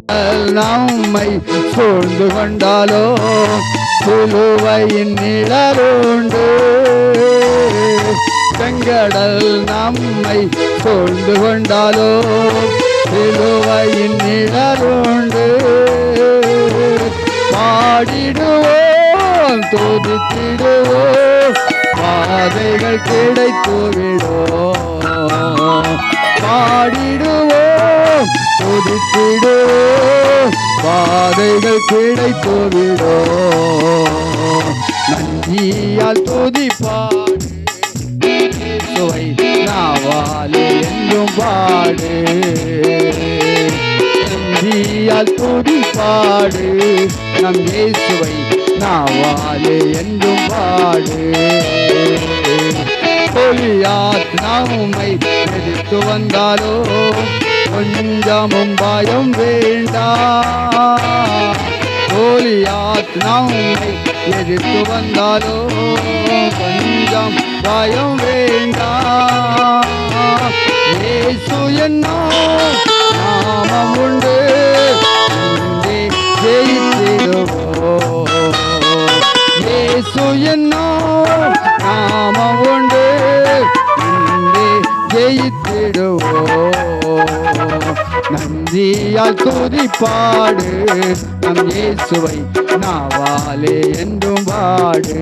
நம்மை சூழ்ந்து கொண்டாலோ சிலுவையின் நிழலுண்டு. செங்கடல் நம்மை சூழ்ந்து கொண்டாலோ சிலுவையின் நிழலுண்டு. பாடிடுவோம் துதித்திடுவோம் பாதைகள் கிடைத்துவிடும். பாடிடுவோம் துதித்திடுவோம் பாதைகள் கிடைத்துவிடும். நன்றியால் துதிப்பாடு இயேசுவை நாவாலே என்றும் பாடு. நன்றியால் துதிப்பாடு நம் இயேசுவை நாவாலே என்றும் பாடு. கோலியாத் நம்மை எதிர்த்து வந்தாலோ கொஞ்சமும் பயம் வேண்டாம். கோலியாத் நம்மை எதிர்த்து வந்தாலோ கொஞ்சம் பயம் வேண்டாம். இயேசு என்னும் நாமம் உண்டு, இங்கே ஜெயித்திடுவோம். இயேசு என்னும் நாமம் உண்டு, இங்கே ஜெயித்திடுவோம். நன்றியால் துதிப்பாடு நம் இயேசுவை நாவாலே என்றும் பாடு.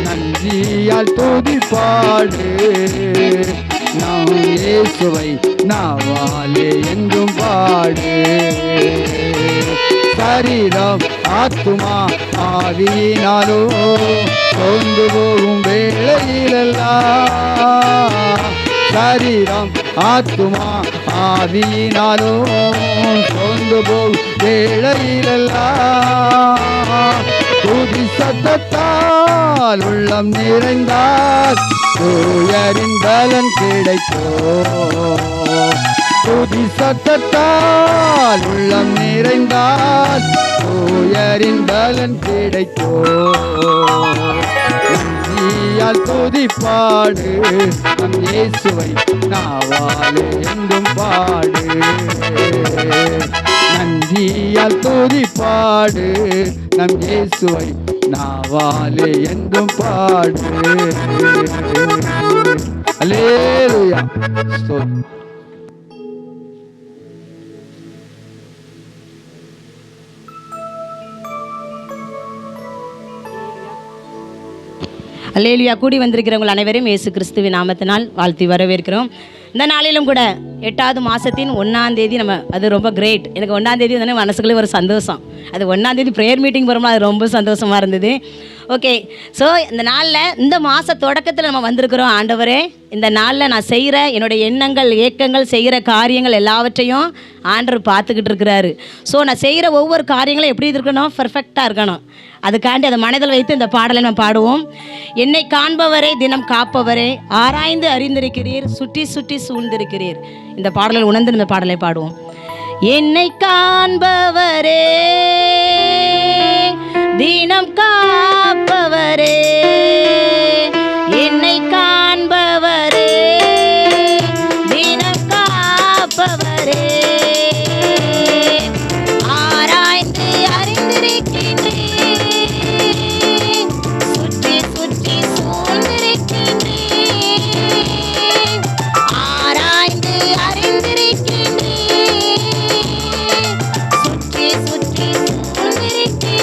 நன்றியால் துதிப்பாடு நம் இயேசுவை நாவாலே என்றும் பாடு. சரீரம் ஆத்துமா ஆவியினாலோ சோர்ந்து போகும் வேளையிலெல்லாம். சரீரம் ஆத்துமா ஆவியினாலோ சோர்ந்து போகும் வேளையிலெல்லாம். துதி சத்தத்தால் உள்ளம் நிறைந்தால் தூயரின் பலன் கிடைக்கும். துதி சத்தத்தால் உள்ளம் நிறைந்தால் தூயரின் பலன் கிடைக்கும். நன்றியால் துதிப்பாடு நம் இயேசுவை நாவாலே என்றும் பாடு. நன்றியால் துதிப்பாடு நம் இயேசுவை நாவாலே என்றும் பாடு. அல்லேலூயா. அல்லேலூயா. கூடி வந்திருக்கிறவங்கள் அனைவரும் இயேசு கிறிஸ்துவின் நாமத்தினால் வாழ்த்தி வரவேற்கிறோம். இந்த நாளிலும் கூட 8வது மாதத்தின் 1ஆம் தேதி நம்ம அது ரொம்ப கிரேட். எனக்கு 1ஆம் தேதி வந்து மனசுக்குள்ளே ஒரு சந்தோஷம். அது 1ஆம் தேதி ப்ரேயர் மீட்டிங் போகிறோம்னா அது ரொம்ப சந்தோஷமாக இருந்தது. ஓகே, ஸோ இந்த நாளில் இந்த மாத தொடக்கத்தில் நம்ம வந்திருக்கிறோம். ஆண்டவரே, இந்த நாளில் நான் செய்கிற என்னுடைய எண்ணங்கள் ஏக்கங்கள் செய்கிற காரியங்கள் எல்லாவற்றையும் ஆண்டவர் பார்த்துக்கிட்டு இருக்கிறாரு. ஸோ நான் செய்கிற ஒவ்வொரு காரியங்களும் எப்படி இருக்கணும், பர்ஃபெக்டாக இருக்கணும். அதுக்காண்டி அதை மனதில் வைத்து இந்த பாடலை நம்ம பாடுவோம். என்னை காண்பவரே தினம் காப்பவரே ஆராய்ந்து அறிந்திருக்கிறீர் சுற்றி சுற்றி சூழ்ந்திருக்கிறீர். இந்த பாடலில் உணர்ந்து இந்த பாடலை பாடுவோம். என்னை காண்பவரே தினம் காப்பவரே, என்னை காண்பவரே தினம் காப்பவரே ஆராய்ந்து அறிந்திருக்கிறீர் சுற்றி சுற்றி சூழ்ந்திருக்கிறீர். ஆராய்ந்து அறிந்திருக்கிறீர் சுற்றி சுற்றி சூழ்ந்திருக்கிறீர்.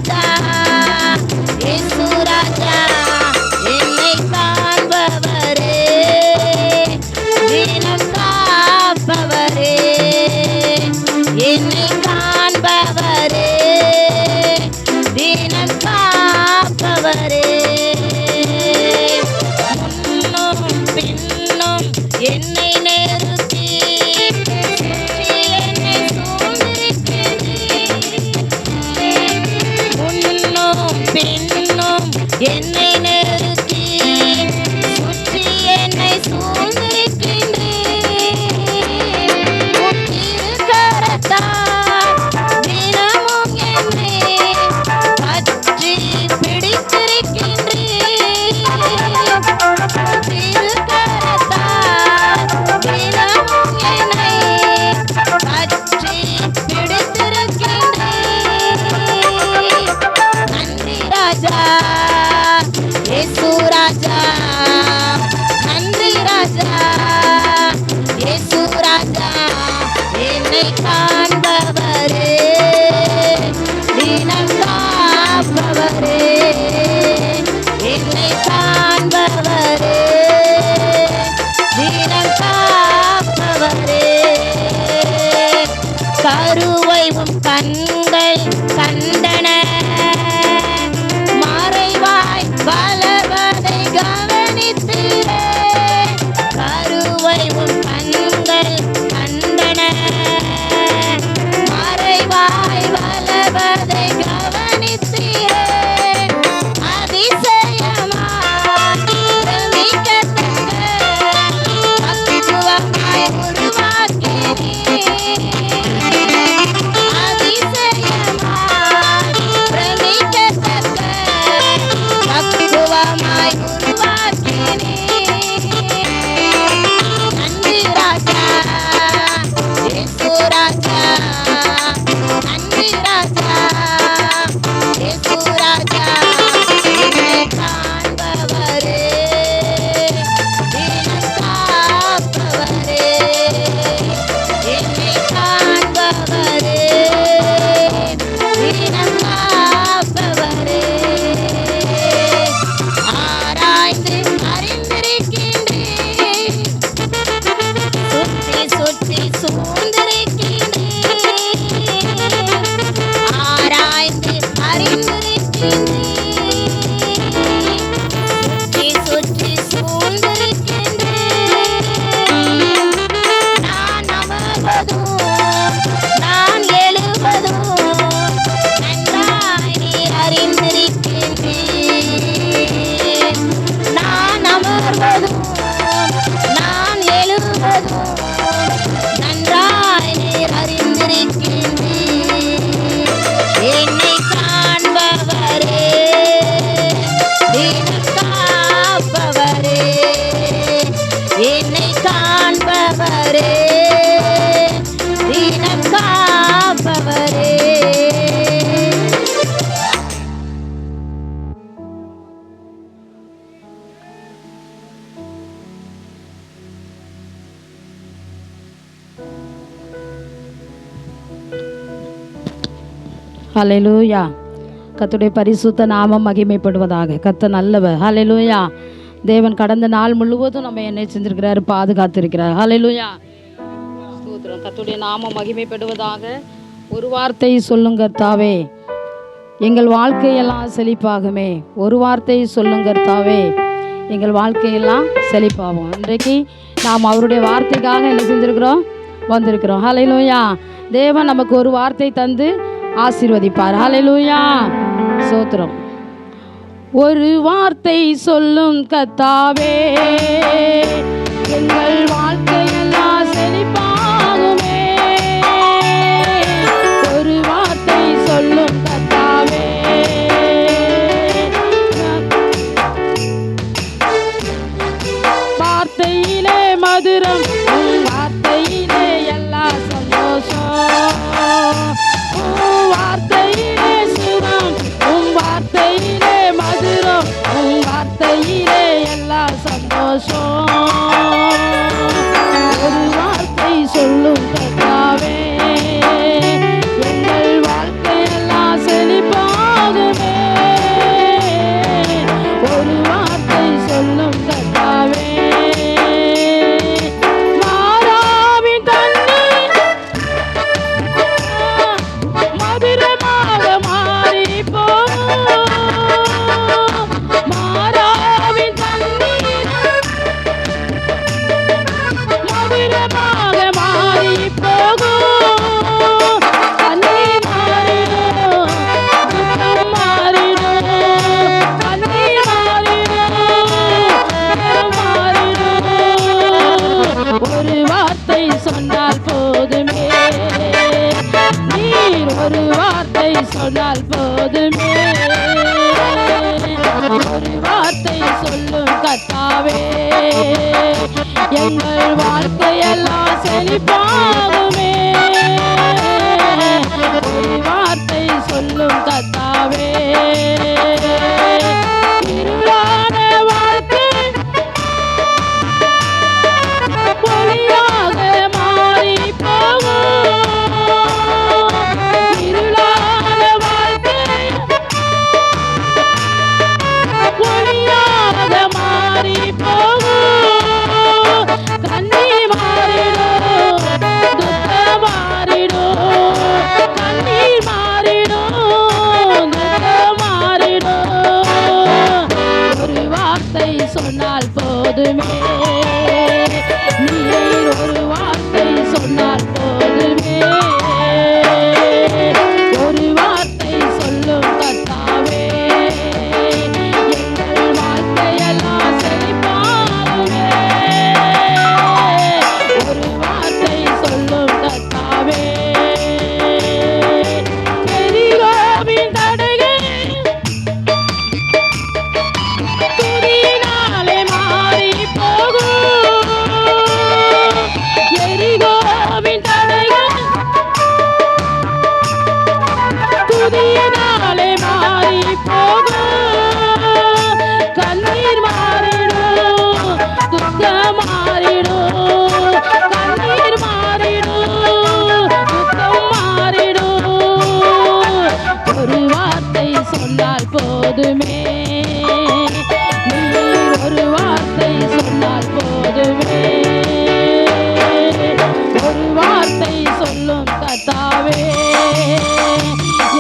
ராஜா இயேசு ராஜா என்னை காண்பவரே தினம் காப்பவரே என்னை காண்பவரே தினம் காப்பவரே முன்னும் பின்னும் என்னை நெருக்கி என்னை முன்னும் பின்னும் என்னை நெருக்கி சுற்றி என்னை சூழ்ந்திருக்கின்றேன் திருக்கரத்தால் தினமும் என்னை பற்றி பிடித்திருக்கின்றேன் திருக்கரத்தால் தினமும் என்னை பற்றி பிடித்திருக்கின்றேன் நன்றி ராஜா இயேசு ராஜா நன்றி ராஜா இயேசு ராஜா என்னை காண்பவரே தினம் காப்பவரே என்னை காண்பவரே தினம் காப்பவரே கருவை உம் கண்கள் கண்டன மறைவாய் வளவதை கவனித்தீரே கருவை உம் கண்கள் கண்டன மறைவாய் வளவதை கவனித்தீரே அதிசயமாய் பிரமிக்கத்தக்க பக்குவமாய் உருவாக்கினீர் அதிசயமாய் பிரமிக்கத்தக்க பக்குவமாய் உருவாக்கினீர் நன்றி ராஜா இயேசு ராஜா நன்றி ராஜா இயேசு ராஜா என்னை காண்பவரே தினம் காப்பவரே என்னை காண்பவரே தினம் காப்பவரே ஆராய்ந்து அறிந்திருக்கின்றேன் சுற்றி சுற்றி சூழ்ந்திருக்கின்றேன் ஆராய்ந்து அறிந்திருக்கின்றேன் சுற்றி சுற்றி சூழ்ந்திருக்கின்றேன் நான் அமர்வதும் நான் எழுவதும் நன்றாய் நீர் அறிந்திருக்கின்றேன் நான் அமர்வதும் நான் எழுவதும் நன்றாய் நீர் அறிந்திருக்கின்றேன் என்னை காண்பவரே தினம் காப்பவரே என்னை காண்பவரே தினம் காப்பவரே ஹல்லேலூயா கர்த்தருடைய பரிசுத்த நாமம் மகிமைப்படுவதாக. கர்த்தர் நல்லவர். ஹல்லேலூயா. தேவன் கடந்த நாள் முழுவதும் நம்ம என்ன செஞ்சிருக்கிறாரு, பாதுகாத்திருக்கிறார். ஹல்லேலூயா. ஸ்தோத்திரம். கர்த்தருடைய நாமம் மகிமைப்படுவதாக. ஒரு வார்த்தை சொல்லுங்க கர்த்தாவே, எங்கள் வாழ்க்கையெல்லாம் செழிப்பாகுமே. ஒரு வார்த்தை சொல்லுங்க கர்த்தாவே, எங்கள் வாழ்க்கையெல்லாம் செழிப்பாகும். இன்றைக்கு நாம் அவருடைய வார்த்தைக்காக என்ன செஞ்சிருக்கிறோம், வந்திருக்கிறோம். ஹல்லேலூயா. தேவன் நமக்கு ஒரு வார்த்தை தந்து ஆசீர்வதிப்பார். ஹல்லேலூயா. ஸ்தோத்திரம். ஒரு வார்த்தை சொல்லும் கர்த்தாவே, எங்கள் வாழ்க்கையெல்லாம் செழிப்பாகுமே. ஒரு வார்த்தை சொல்லும் கர்த்தாவே, வார்த்தையிலே மதுரம், உன் வார்த்தையிலே எல்லா சந்தோஷம், உன் வார்த்தையிலே சுகம், உன் வார்த்தையிலே மதுரம், உன் வார்த்தையிலே எல்லா சந்தோஷம். போகும், கண்ணீர் மாறிடும், துக்கம் மாறிடும், கண்ணீர் மாறிடும், துக்கம் மாறிடும். ஒரு வார்த்தை சொன்னால் போதுமே, நீர் ஒரு வார்த்தை சொன்னால் போதுமே, ஒரு வார்த்தை சொல்லும் கர்த்தாவே, எங்கள் வாழ்க்கையெல்லாம் செழிப்பாகுமே. ஒரு வார்த்தை சொல்லும் கர்த்தாவே, இருளான வாழ்க்கை ஒளியாக மாறி போகும், இருளான வாழ்க்கை ஒளியாக மாறி போகும், கண்ணீர் மாறிடும், துக்கம் மாறிடும், கண்ணீர் மாறிடும், துக்கம் மாறிடும். ஒரு வார்த்தை சொன்னால் போதுமே, நீர் ஒரு வார்த்தை சொன்னால் போதுமே, ஒரு வார்த்தை சொல்லும் கர்த்தாவே, எங்கள் வாழ்க்கையெல்லாம் செழிப்பாகுமே. ஒரு வார்த்தை சொல்லும் கர்த்தாவே, எரிகோவின் தடைகள் துதியினாலே மாறி போகும், எரிகோவின் தடைகள் துதியினாலே மாறி போகும், கண்ணீர் மாறிடும், துக்கம் மாறிடும், கண்ணீர் மாறிடும், துக்கம் மாறிடும். ஒரு வார்த்தை சொன்னால் போதுமே, நீர் ஒரு வார்த்தை சொன்னால் போதுமே, ஒரு வார்த்தை சொல்லும் கர்த்தாவே,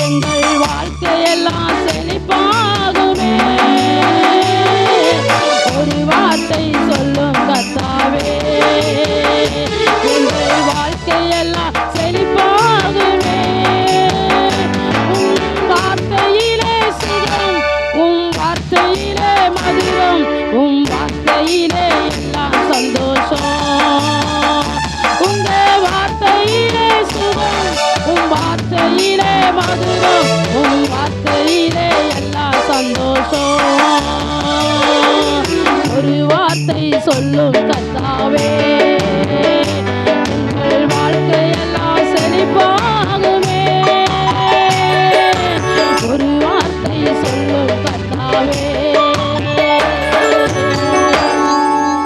எங்கள் வாழ்க்கையெல்லாம் செழிப்பாகுமே. ஒரு வார்த்தை சொல்லும் கர்த்தாவே, எங்கள் வாழ்க்கையெல்லாம் செழிப்பாகுமே. உம் வார்த்தையிலே சுகம், உம் வார்த்தையிலே மதுரம், உம் வார்த்தையிலே எல்லாம் சந்தோஷம், உங்க வார்த்தையிலே சுகம், உம் வார்த்தையிலே மதுரம், உம் வார்த்தையிலே எல்லாம் சந்தோஷம். ஒரு வார்த்தை சொல்லும் கர்த்தாவே, எங்கள் வாழ்க்கையெல்லாம் செழிப்பாகுமே. ஒரு வார்த்தை சொல்லும் கர்த்தாவே.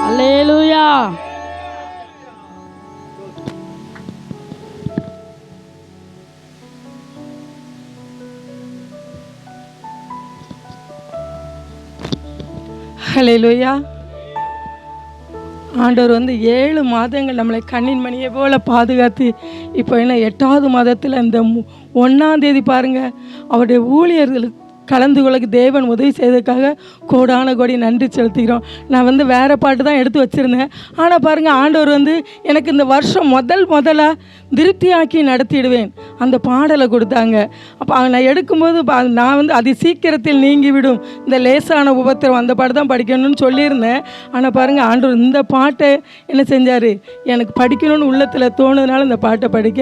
அல்லேலூயா. ஹல்லேலூயா. ஆண்டவர் 7 மாதங்கள் நம்மளை கண்ணின் மணியை போல் பாதுகாத்து இப்போ என்ன 8வது மாதத்தில் இந்த 1ஆம் தேதி பாருங்கள், அவருடைய ஊழியர்களுக்கு கலந்து கொள்ள தேவன் உதவி செய்ததுக்காக கோடான கோடி நன்றி செலுத்துகிறோம். நான் வேறு பாட்டு தான் எடுத்து வச்சுருந்தேன். ஆனால் பாருங்கள், ஆண்டவர் எனக்கு இந்த வருஷம் முதலாக திருப்தியாக்கி நடத்திடுவேன் அந்த பாடலை கொடுத்தாங்க. அப்போ நான் எடுக்கும்போது நான் அதி சீக்கிரத்தில் நீங்கிவிடும் இந்த லேசான உபத்திரம் அந்த பாட்டு தான் படிக்கணும்னு சொல்லியிருந்தேன். ஆனால் பாருங்கள், ஆண்டவர் இந்த பாட்டை என்ன செஞ்சார், எனக்கு படிக்கணும்னு உள்ளத்தில் தோணுதுனால இந்த பாட்டை படிக்க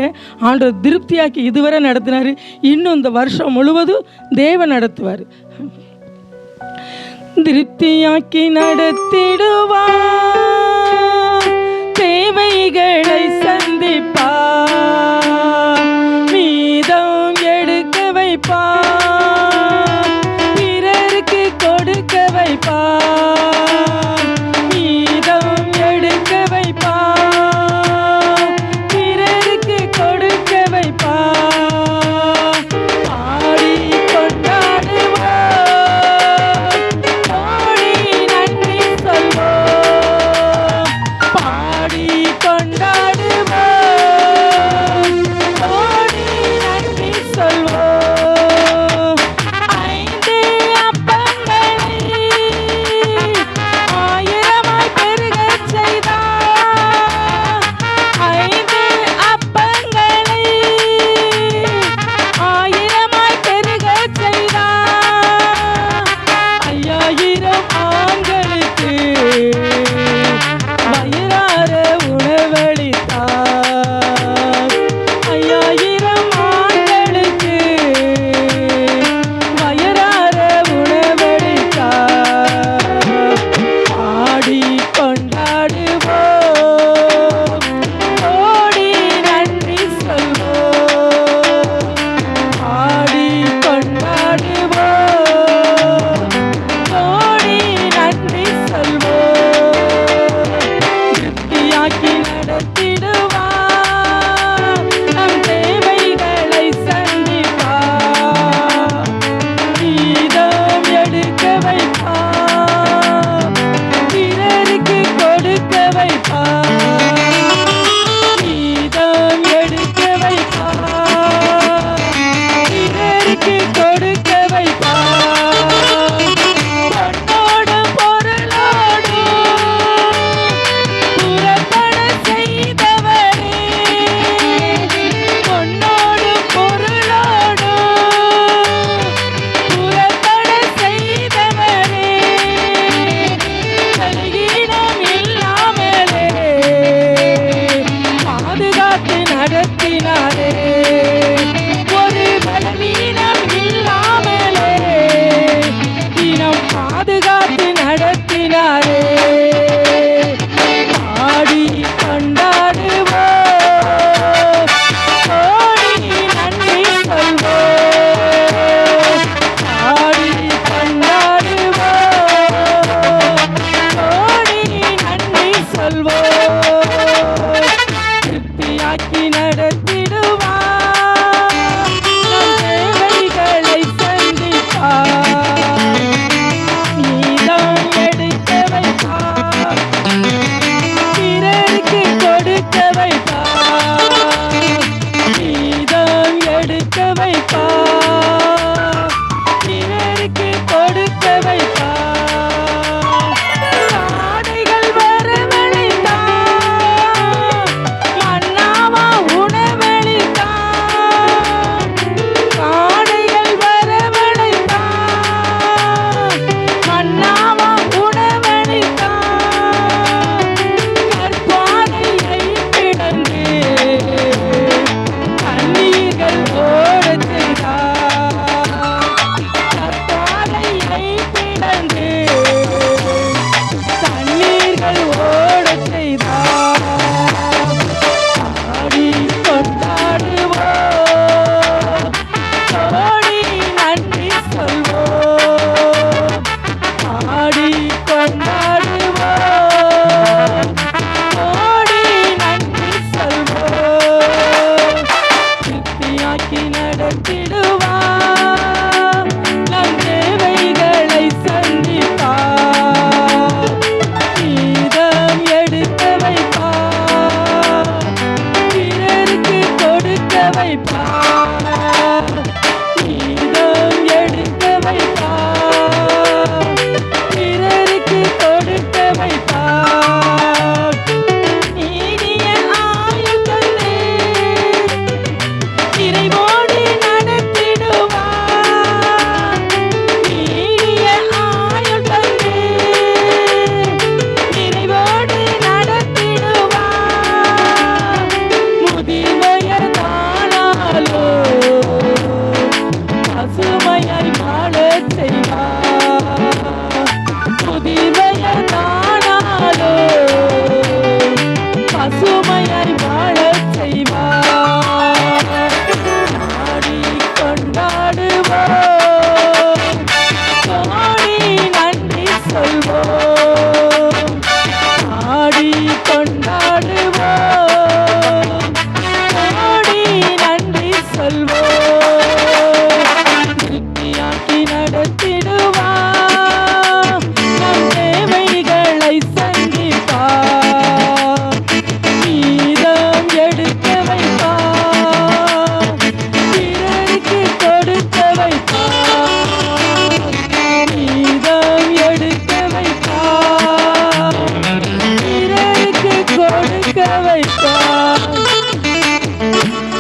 ஆண்டவர் திருப்தியாக்கி இதுவரை நடத்தினார். இன்னும் இந்த வருஷம் முழுவதும் தேவன் நடத்துவார். திருப்தியாக்கி நடத்திடுவார், தேவைகளை சந்திப்பார், மீதம் எடுக்க வைப்பார், பிறருக்கு கொடுக்க வைப்பார், மீதம் எடுக்க வைப்பார், பிறருக்கு கொடுக்க வைப்பார். பாடி கொண்டாடுவோம், கோடி நன்றி சொல்வோம், பாடி கொண்டாடுவோம்,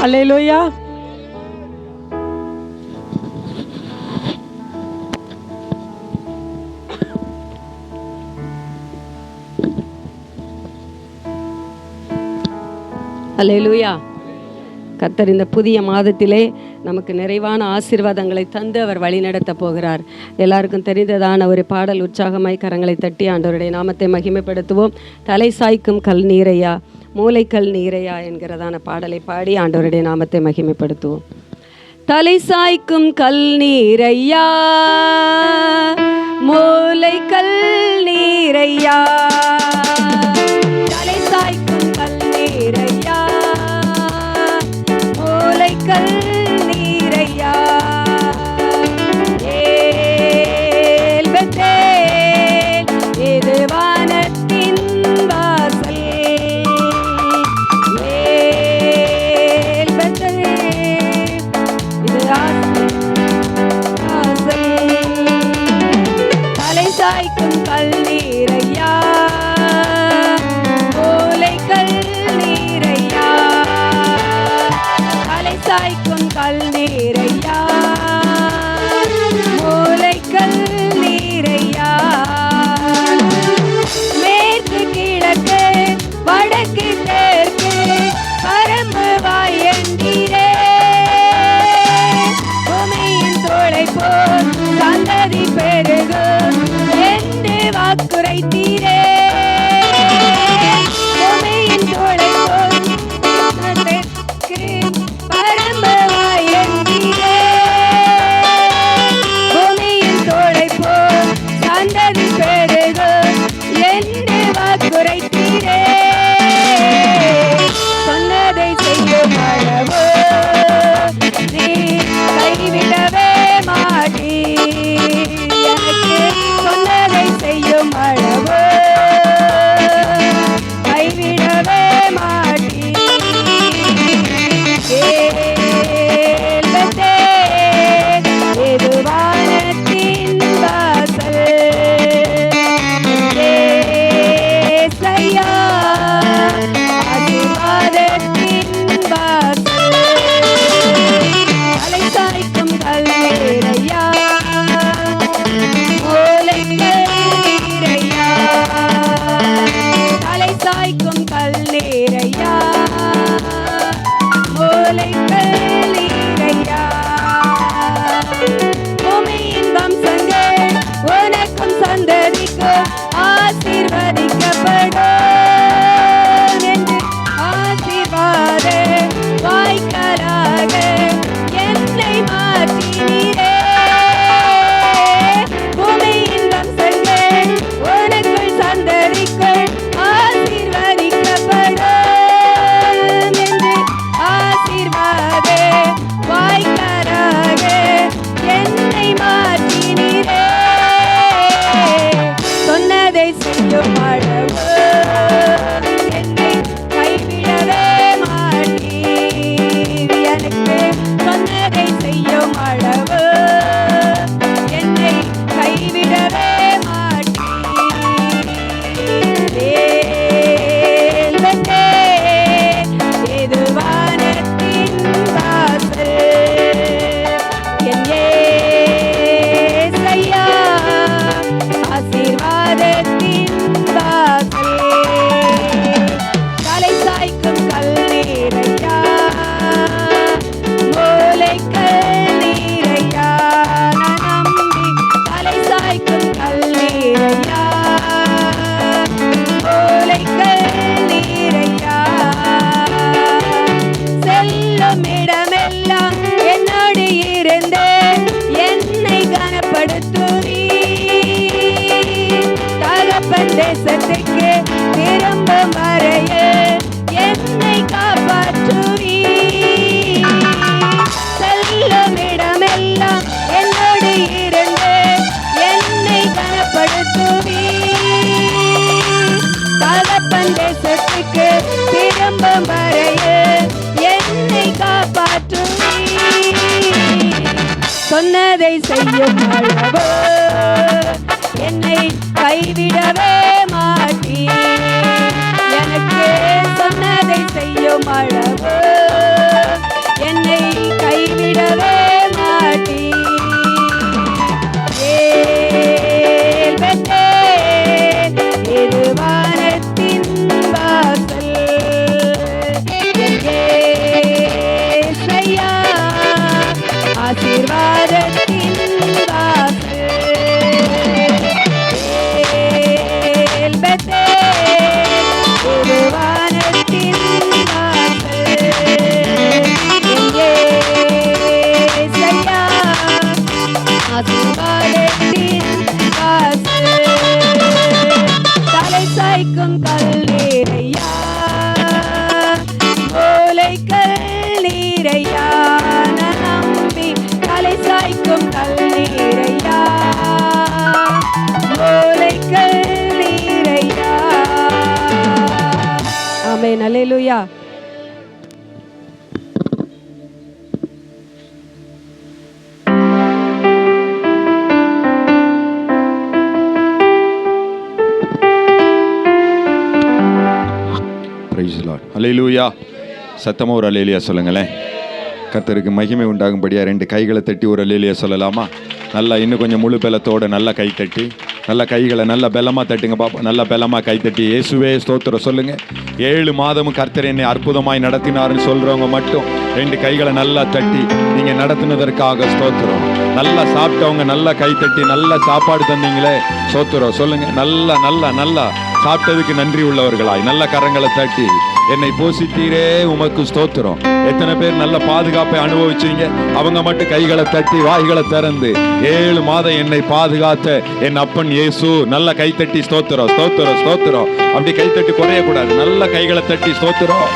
அல்லேலூயா. அல்லேலூயா. கர்த்தர் இந்த புதிய மாதத்திலே நமக்கு நிறைவான ஆசீர்வாதங்களை தந்து அவர் வழிநடத்த போகிறார். எல்லாருக்கும் தெரிந்ததான ஒரு பாடல், உற்சாகமாய் கரங்களை தட்டி ஆண்டவருடைய நாமத்தை மகிமைப்படுத்துவோம். தலை சாய்க்கும் கல் நீரையா, மூளைக்கல் நீரையா என்கிறதான பாடலை பாடி ஆண்டவருடைய நாமத்தை மகிமைப்படுத்துவோம். தலை சாய்க்கும் கல் நீரையா, மூளைக்கல் நீரையா, தலை சாய்க்கும் கல் நீரையா, மூளைக்கல் நீரையா, ஏல் பெத்தேல் இது வானத்தின் வாசல், ஏல் பெத்தேல் இது வாசல், தலை சாய்க்கும் கல் நீரையா, மூளைக்கல் நீரையா, தலை சாய்க்கும் கல் நீரையா, மூளைக்கல் நீரையா, மேற்கு கிழக்கு வடக்கு தெற்கு பரம்பு வாயண்டீரே, பூமியின் தோளை போல் சந்ததி பெருகும் என்று வாக்குரைத்தீரே, பூமியின் தோளை போல் தெற்கு பரம்பு வாயண்டீரே, பூமியின் தோளை போல் சந்ததி பெருகும் என்று வாக்குரைத்தீரே, சொன்னதை செய்யும் அளவு நீ கைவிடவே மாட்டீர், எனக்கு சொன்னதை செய்யும் அளவு கைவிடவே மாட்டீர், ஏல் பெத்தேல் இது வானத்தின் வாசல், ஏசையா ஆசீர்வாதத்தின் வாசல், தலை சாய்க்கும் கல் நீரையா, மூளைக்கல் நீரையா, தலை சாய்க்கும் கல் நீரையா, மூளைக்கல் நீரையா, பூமியின் வம்சங்கள் உனக்கும் சந்ததிக்கும் ஆசீர்வதிக்கப்படும் என்று ஆசீர்வாத வாய்க்காலாக என்னை மாற்றினீரே, பூமியின் வம்சங்கள் உனக்குள் சந்ததிக்குள் ஆசீர்வதிக்கப்படும் என்று ஆசீர்வாத வாய்க்காலாக என்னை மாற்றினீரே, சொன்னதை செய்யும் அளவு என்னை கைவிடவே மாட்டீர், எனக்கு சொன்னதை செய்யும் அளவு என்னை கைவிடவே மாட்டீர், ஏல் பெத்தேல் இது வானத்தின் வாசல், என் ஏசையா ஆசீர்வாதத்தின் வாசல், தலை சாய்க்கும் கல் நீரையா, மூளைக்கல் நீரையா, நான் நம்பி தலை சாய்க்கும் கல் நீரையா, மூளைக்கல் நீரையா, செல்லும் இடமெல்லாம் என்னோடு இருந்து என்னை கனப்படுத்துவீர், தகப்பன் தேசத்துக்கு திரும்பும் வரையில் என்னை காப்பாற்றுவீர், செல்லும் இடமெல்லாம் என்னோடு இருந்து என்னை கனப்படுத்துவீர், தகப்பன் தேசத்துக்கு திரும்பும் வரையில் என்னை காப்பாற்றுவீர், சொன்னதை செய்யும் அளவு என்னை கைவிடவே மாட்டீர், எனக்கு சொன்னதை செய்யும் அளவு ஆமென். அல்லேலூயா. Price Lord. அல்லேலூயா. சத்தமா ஒரு அல்லேலூயா சொல்லுங்களேன். கர்த்தருக்கு மகிமை உண்டாகும்படியா 2 கைகளை தட்டி ஒரு அல்லேலூயா சொல்லலாமா? நல்லா இன்னும் கொஞ்சம் முழு பலத்தோடு நல்லா கை தட்டி, நல்லா கைகளை நல்லா பலமாக தட்டுங்க பாப்பா. நல்லா பலமாக கை தட்டி இயேசுவே ஸ்தோத்திரம் சொல்லுங்க. 7 மாதமும் கர்த்தர் என்னை அற்புதமாய் நடத்தினார்னு சொல்றவங்க மட்டும் 2 கைகளை நல்லா தட்டி, நீங்க நடத்தினதற்காக ஸ்தோத்திரம். நல்லா சாப்பிட்டவங்க நல்லா கை தட்டி, நல்லா சாப்பாடு தந்தீங்களே ஸ்தோத்திரம் சொல்லுங்க. நல்லா நல்லா நல்லா சாப்பிட்டதுக்கு நன்றி உள்ளவர்களாய் நல்ல கரங்களை தட்டி, என்னை போஷித்தீரே உமக்கு ஸ்தோத்திரம். எத்தனை பேர் நல்ல பாதுகாப்பை அனுபவிச்சீங்க? அவங்க மட்டும் கைகளை தட்டி வாய்களை திறந்து, 7 மாதம் என்னை பாதுகாத்த என் அப்பன் இயேசு. நல்ல கை தட்டி ஸ்தோத்திரம் ஸ்தோத்திரம் ஸ்தோத்திரம். அப்படி கை தட்டி குறையக்கூடாது. நல்ல கைகளை தட்டி ஸ்தோத்திரம்.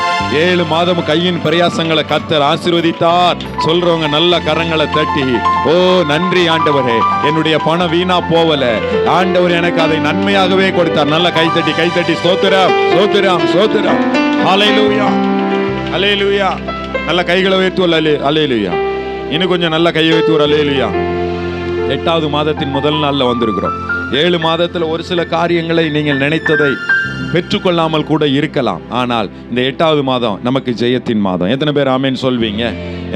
7 மாதம் கையின் பிரயாசங்களை கர்த்தர் ஆசீர்வதித்தார் சொல்றவங்க நல்ல கரங்களை தட்டி, ஓ நன்றி ஆண்டவரே, என்னுடைய பணம் வீணா போவல, ஆண்டவர் எனக்கு அதை நன்மையாகவே கொடுத்தார். நல்ல கை தட்டி ஸ்தோத்திரம் ஸ்தோத்திரம் ஸ்தோத்திரம். ஹல்லேலூயா ஹல்லேலூயா. நல்ல கைகளை உயர்த்துவோம். அல்லேலூயா. இன்னும் கொஞ்சம் நல்ல கையை உயர்த்துவோம். அல்லேலூயா. 8வது மாதத்தின் முதல் நாள்ல வந்திருக்கிறோம். 7 மாதத்துல ஒரு சில காரியங்களை நீங்கள் நினைத்ததை பெற்றுக்கொள்ளாமல் கூட இருக்கலாம். ஆனால் இந்த 8வது மாதம் நமக்கு ஜெயத்தின் மாதம். எத்தனை பேர் ஆமேன் சொல்வீங்க?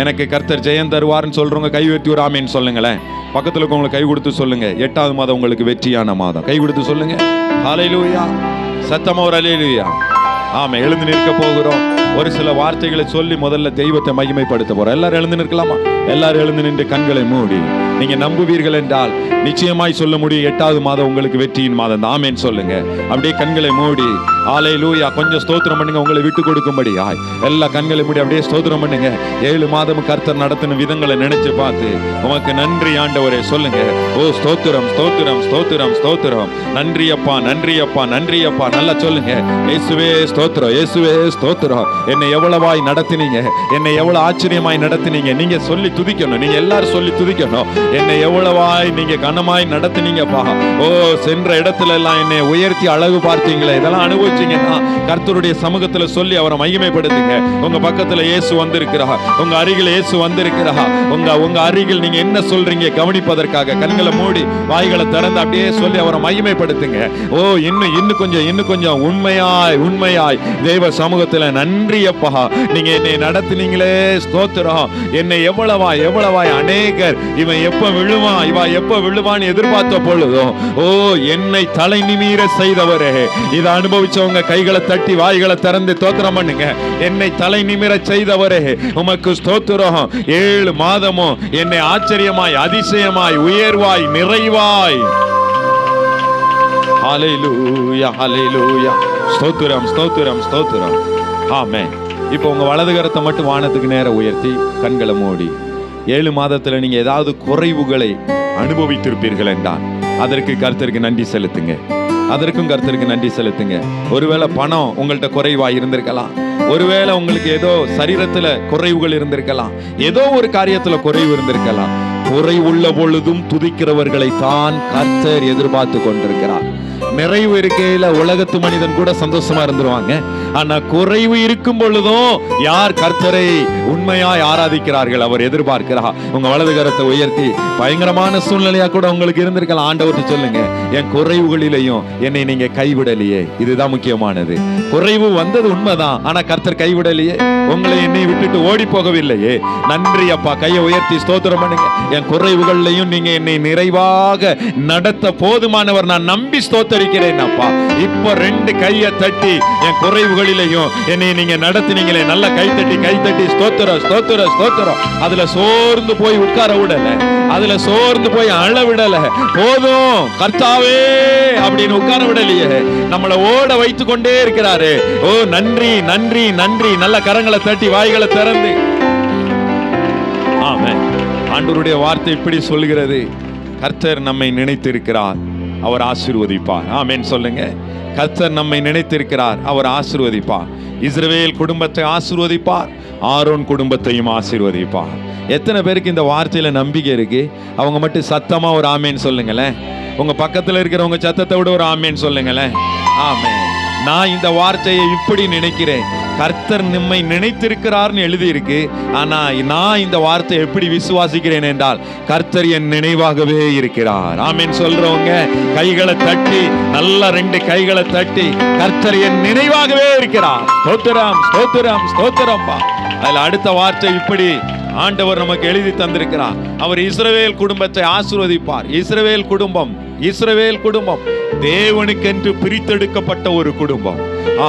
எனக்கு கர்த்தர் ஜெயம் தருவார்னு சொல்றவங்க கை உயர்த்தி ஒரு ஆமேன் சொல்லுங்களேன். பக்கத்துல இருக்கவங்களுக்கு கை கொடுத்து சொல்லுங்க, 8வது மாதம் உங்களுக்கு வெற்றியான மாதம். கை கொடுத்து சொல்லுங்க. ஹல்லேலூயா. சத்தமா ஒரு அல்லேலூயா. ஆமா, எழுந்து நிற்க போகிறோம். ஒரு சில வார்த்தைகளை சொல்லி முதல்ல தெய்வத்தை மகிமைப்படுத்த போறோம். எல்லாரும் எழுந்து நிற்கலாமா? எல்லாரும் எழுந்து நின்று கண்களை மூடி, நீங்க நம்புவீர்கள் என்றால் நிச்சயமாய் சொல்ல முடியும், 8வது மாதம் உங்களுக்கு வெற்றியின் மாதம். ஆமென் சொல்லுங்க. அப்படியே கண்களை மூடி ஹல்லேலூயா கொஞ்சம் ஸ்தோத்திரம் பண்ணுங்க. உங்களை விட்டு கொடுக்கும்படியா எல்லா கண்களை மூடி அப்படியே ஸ்தோத்திரம் பண்ணுங்க. 7 மாதம் கர்த்தர் நடத்தின விதங்களை நினைச்சு பார்த்து உமக்கு நன்றி ஆண்டவரே சொல்லுங்க. ஓ ஸ்தோத்திரம் ஸ்தோத்திரம் ஸ்தோத்திரம் ஸ்தோத்திரம். நன்றி அப்பா நன்றி அப்பா நன்றி அப்பா. நல்லா சொல்லுங்க. இயேசுவே ஸ்தோத்திரம் இயேசுவே ஸ்தோத்திரம். என்னை எவ்வளவாய் நடத்தினீங்க, என்னை எவ்வளவு ஆச்சரியமாய் நடத்தினீங்க. நீங்க சொல்லி துதிக்கணும். நீங்க எல்லாரும் சொல்லி துதிக்கணும். என்னை எவ்வளவாய் நீங்க கனமாய் நடத்தினீங்கப்பா. ஓ சென்ற இடத்துல எல்லாம் என்னை உயர்த்தி அழகு பார்த்தீங்களே. இதெல்லாம் அனுபவிச்சீங்கன்னா கர்த்தருடைய சமூகத்துல சொல்லி அவரை மகிமைப்படுத்துங்க. உங்க பக்கத்துல இயேசு வந்திருக்கிறா, உங்க அருகில் இயேசு வந்திருக்கிறா. உங்க அருகில் நீங்க என்ன சொல்றீங்க கவனிப்பதற்காக கண்களை மூடி வாய்களை திறந்து அப்படியே சொல்லி அவரை மகிமைப்படுத்துங்க. ஓ இன்னும் கொஞ்சம் உண்மையாய் தேவ சமூகத்துல நன்றி அப்பா, நீங்க என்னை நடத்தினீங்களே ஸ்தோத்திரம். என்னை எவ்வளவாய் அநேகர் இவன் எப்ப விழுவான்னு எதிர்பார்த்த பொழுதும் ஓ என்னை தலை நிமிர செய்தவரே. இதை அனுபவிச்சவங்க கைகளை தட்டி வாய்களை திறந்து ஸ்தோத்திரம் பண்ணுங்க. என்னை தலை நிமிர செய்தவரே உமக்கு ஸ்தோத்திரம். 7 மாதமும் என்னை ஆச்சரியமாய் அதிசயமாய் உயர்வாய் நிறைவாய். ஹல்லேலூயா ஹல்லேலூயா. ஸ்தோத்திரம் ஸ்தோத்திரம் ஸ்தோத்திரம். ஆமென். இப்போ உங்க வலது கரத்தை மட்டும் வானத்துக்கு நேர உயர்த்தி கண்களை மூடி, 7 மாதத்துல நீங்க ஏதாவது குறைவுகளை அனுபவித்திருப்பீர்கள் என்றால் அதற்கு கர்த்தருக்கு நன்றி செலுத்துங்க. அதற்கும் கர்த்தருக்கு நன்றி செலுத்துங்க. ஒருவேளை பணம் உங்கள்கிட்ட குறைவா இருந்திருக்கலாம், ஒருவேளை உங்களுக்கு ஏதோ சரீரத்துல குறைவுகள் இருந்திருக்கலாம், ஏதோ ஒரு காரியத்துல குறைவு இருந்திருக்கலாம். குறைவுள்ள பொழுதும் துதிக்கிறவர்களை தான் கர்த்தர் எதிர்பார்த்து கொண்டிருக்கிறார். நிறைவு இருக்கையில உலகத்து மனிதன் கூட சந்தோஷமா இருந்துருவாங்க. ஆனா குறைவு இருக்கும் பொழுதும் யார் கர்த்தரை உண்மையாய் ஆராதிக்கிறார்கள் அவர் எதிர்பார்க்கிறார். உங்க வலது கரத்தை உயர்த்தி, பயங்கரமான சூழ்நிலையா கூட உங்களுக்கு இருந்திருக்கலாம், ஆண்டவர்கிட்ட சொல்லுங்க, என் குறைவுகளிலையும் என்னை நீங்க கைவிடலையே. இதுதான் முக்கியமானது. குறைவு வந்தது உண்மைதான், ஆனா கர்த்தர் கைவிடலையே, உங்களை என்னை விட்டுட்டு ஓடி போகவில்லையே. நன்றி அப்பா. கையை உயர்த்தி ஸ்தோத்திரம் பண்ணுங்க. என் குறைவுகள்லையும் நீங்க என்னை நிறைவாக நடத்த போதுமானவர், நான் நம்பி ஸ்தோத்தரிக்கிறேன் அப்பா. இப்ப 2 கையை தட்டி என் குறைவுகளிலையும் என்னை நீங்க நடத்தினீங்களே. நல்ல கை தட்டி ஸ்தோத்திரம் ஸ்தோத்திரம் ஸ்தோத்திரம். அதுல சோர்ந்து போய் உட்கார விடல, அதுல சோர்ந்து போய் அழ விடல. போதும் கர்த்தாவே அப்படின்னு உட்கார விடலையே, நம்மளை ஓட வைத்து கொண்டே இருக்கிறாரு. ஓ நன்றி நன்றி நன்றி. நல்ல கரங்களை தட்டி வாய்களை திறந்து. ஆமென். ஆண்டவருடைய வார்த்தை இப்படி சொல்கிறது, கர்த்தர் நம்மை நினைத்திருக்கிறார், அவர் ஆசீர்வதிப்பார். ஆமென் சொல்லுங்க. கர்த்தர் நம்மை நினைத்திருக்கிறார், அவர் ஆசீர்வதிப்பார். இஸ்ரவேல் குடும்பத்தை ஆசீர்வதிப்பார், ஆரோன் குடும்பத்தையும் ஆசீர்வதிப்பார். எத்தனை பேருக்கு இந்த வார்த்தையில நம்பிக்கை இருக்கு? அவங்க மட்டும் சத்தமா ஒரு ஆமேன் சொல்லுங்களேன். உங்க பக்கத்துல இருக்கிறவங்க சத்தத்தை விட ஒரு ஆமேன் சொல்லுங்களேன். ஆமென். நான் இந்த வார்த்தையை இப்படி நினைக்கிறேன், கர்த்தர் நம்மை நினைத்திருக்கிறார்னு எழுதியிருக்கு. ஆனா நான் இந்த வார்த்தையை எப்படி விசுவாசிக்கிறேன் என்றால், கர்த்தர் என் நினைவாகவே இருக்கிறார். ஆமென் சொல்றவங்க கைகளை தட்டி, நல்ல 2 கைகளை தட்டி, கர்த்தர் என் நினைவாகவே இருக்கிறார். ஸ்தோத்திரம் ஸ்தோத்திரம் ஸ்தோத்திரம்பா. அதுல அடுத்த வார்த்தை இப்படி ஆண்டவர் நமக்கு எழுதி தந்திருக்கிறார். அவர் இஸ்ரவேல் குடும்பத்தை ஆசீர்வதிப்பார். இஸ்ரவேல் குடும்பம் தேவனுக்கென்று பிரித்தெடுக்கப்பட்ட ஒரு குடும்பம்.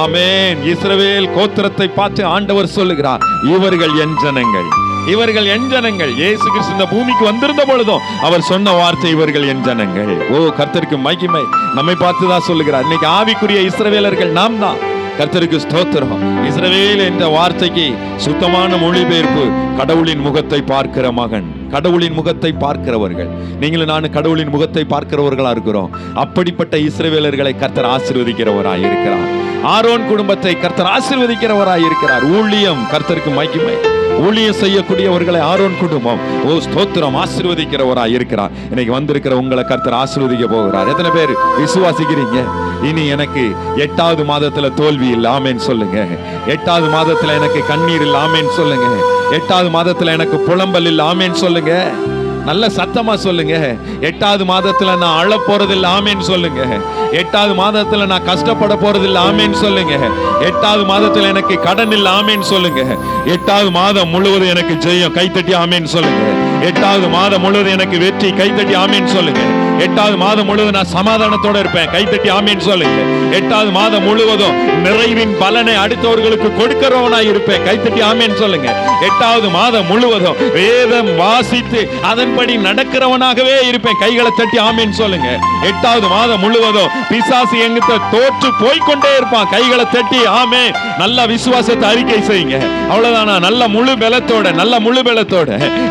ஆமென். இஸ்ரவேல் கோத்திரத்தை பார்த்து ஆண்டவர் சொல்லுகிறார், இவர்கள் என் ஜனங்கள். இயேசு கிறிஸ்து இந்த பூமிக்கு வந்திருந்த பொழுதும் அவர் சொன்ன வார்த்தை, இவர்கள் என் ஜனங்கள். ஓ, கர்த்தருக்கு மகிமை. நம்மை பார்த்து தான் சொல்லுகிறார். இன்னைக்கு ஆவிக்குரிய இஸ்ரவேலர்கள் நாம் தான். கர்த்தருக்கு ஸ்தோத்திரம். இஸ்ரவேல் என்ற வார்த்தைக்கு சுத்தமான மொழிபெயர்ப்பு கடவுளின் முகத்தை பார்க்கிற மகன், கடவுளின் முகத்தை பார்க்கிறவர்கள். நீங்களும் நானும் கடவுளின் முகத்தை பார்க்கிறவர்களா இருக்கிறோம். அப்படிப்பட்ட இஸ்ரவேலர்களை கர்த்தர் ஆசீர்வதிக்கிறவராய் இருக்கிறார். ஆரோன் குடும்பத்தை கர்த்தர் ஆசீர்வதிக்கிறவராய் இருக்கிறார். ஊழியம், கர்த்தருக்கு மகிமை. ஊழியம் செய்யக்கூடியவர்களை ஆரோன் குடும்பம், ஓ ஸ்தோத்திரம், ஆசீர்வதிக்கிறவராய் இருக்கிறார். இன்னைக்கு வந்திருக்கிற உங்களை கர்த்தர் ஆசீர்வதிக்க போகிறார். எத்தனை பேர் விசுவாசிக்கிறீங்க? இனி எனக்கு 8வது மாதத்துல தோல்வி இல்ல, ஆமென் சொல்லுங்க. 8வது மாதத்துல எனக்கு கண்ணீர் இல்ல, ஆமென் சொல்லுங்க. 8வது மாதத்துல எனக்கு புலம்பல் இல்ல, ஆமென் சொல்லுங்க. நல்ல சத்தமா சொல்லுங்க. 8வது மாதத்துல நான் அழ போறதில்ல, ஆமென் சொல்லுங்க. 8வது மாதத்துல நான் கஷ்டப்பட போறதில்ல, ஆமென் சொல்லுங்க. 8வது மாதத்துல எனக்கு கடன் இல்ல, ஆமென் சொல்லுங்க. 8வது மாதம் முழுவதும் எனக்கு ஜெயம், கைத்தட்டி ஆமென் சொல்லுங்க. 8வது மாதம் முழுவதும் எனக்கு வெற்றி, கைத்தட்டி ஆமென் சொல்லுங்க. 8வது மாதம் முழுவதும் நான் சமாதானத்தோட இருப்பேன், கைத்தட்டி ஆமென் சொல்லுங்க. 8வது மாதம் முழுவதும் நிறைவின் பலனை அடுத்தவர்களுக்கு கொடுக்கிறவனாய் இருப்பேன், கைத்தட்டி ஆமென் சொல்லுங்க. 8வது மாதம் முழுவதும் வேதம் வாசித்து அதன்படி நடக்கிறவனாகவே இருப்பேன், கைகளை தட்டி ஆமென் சொல்லுங்க. 8வது மாதம் முழுவதும் பிசாசு எங்கிட்ட தோற்று போய்கொண்டே இருப்பான், கைகளை தட்டி ஆமென். நல்ல விசுவாசத்தை அறிக்கை செய்யுங்க. அவ்வளவுதானா? நல்ல முழு பலத்தோட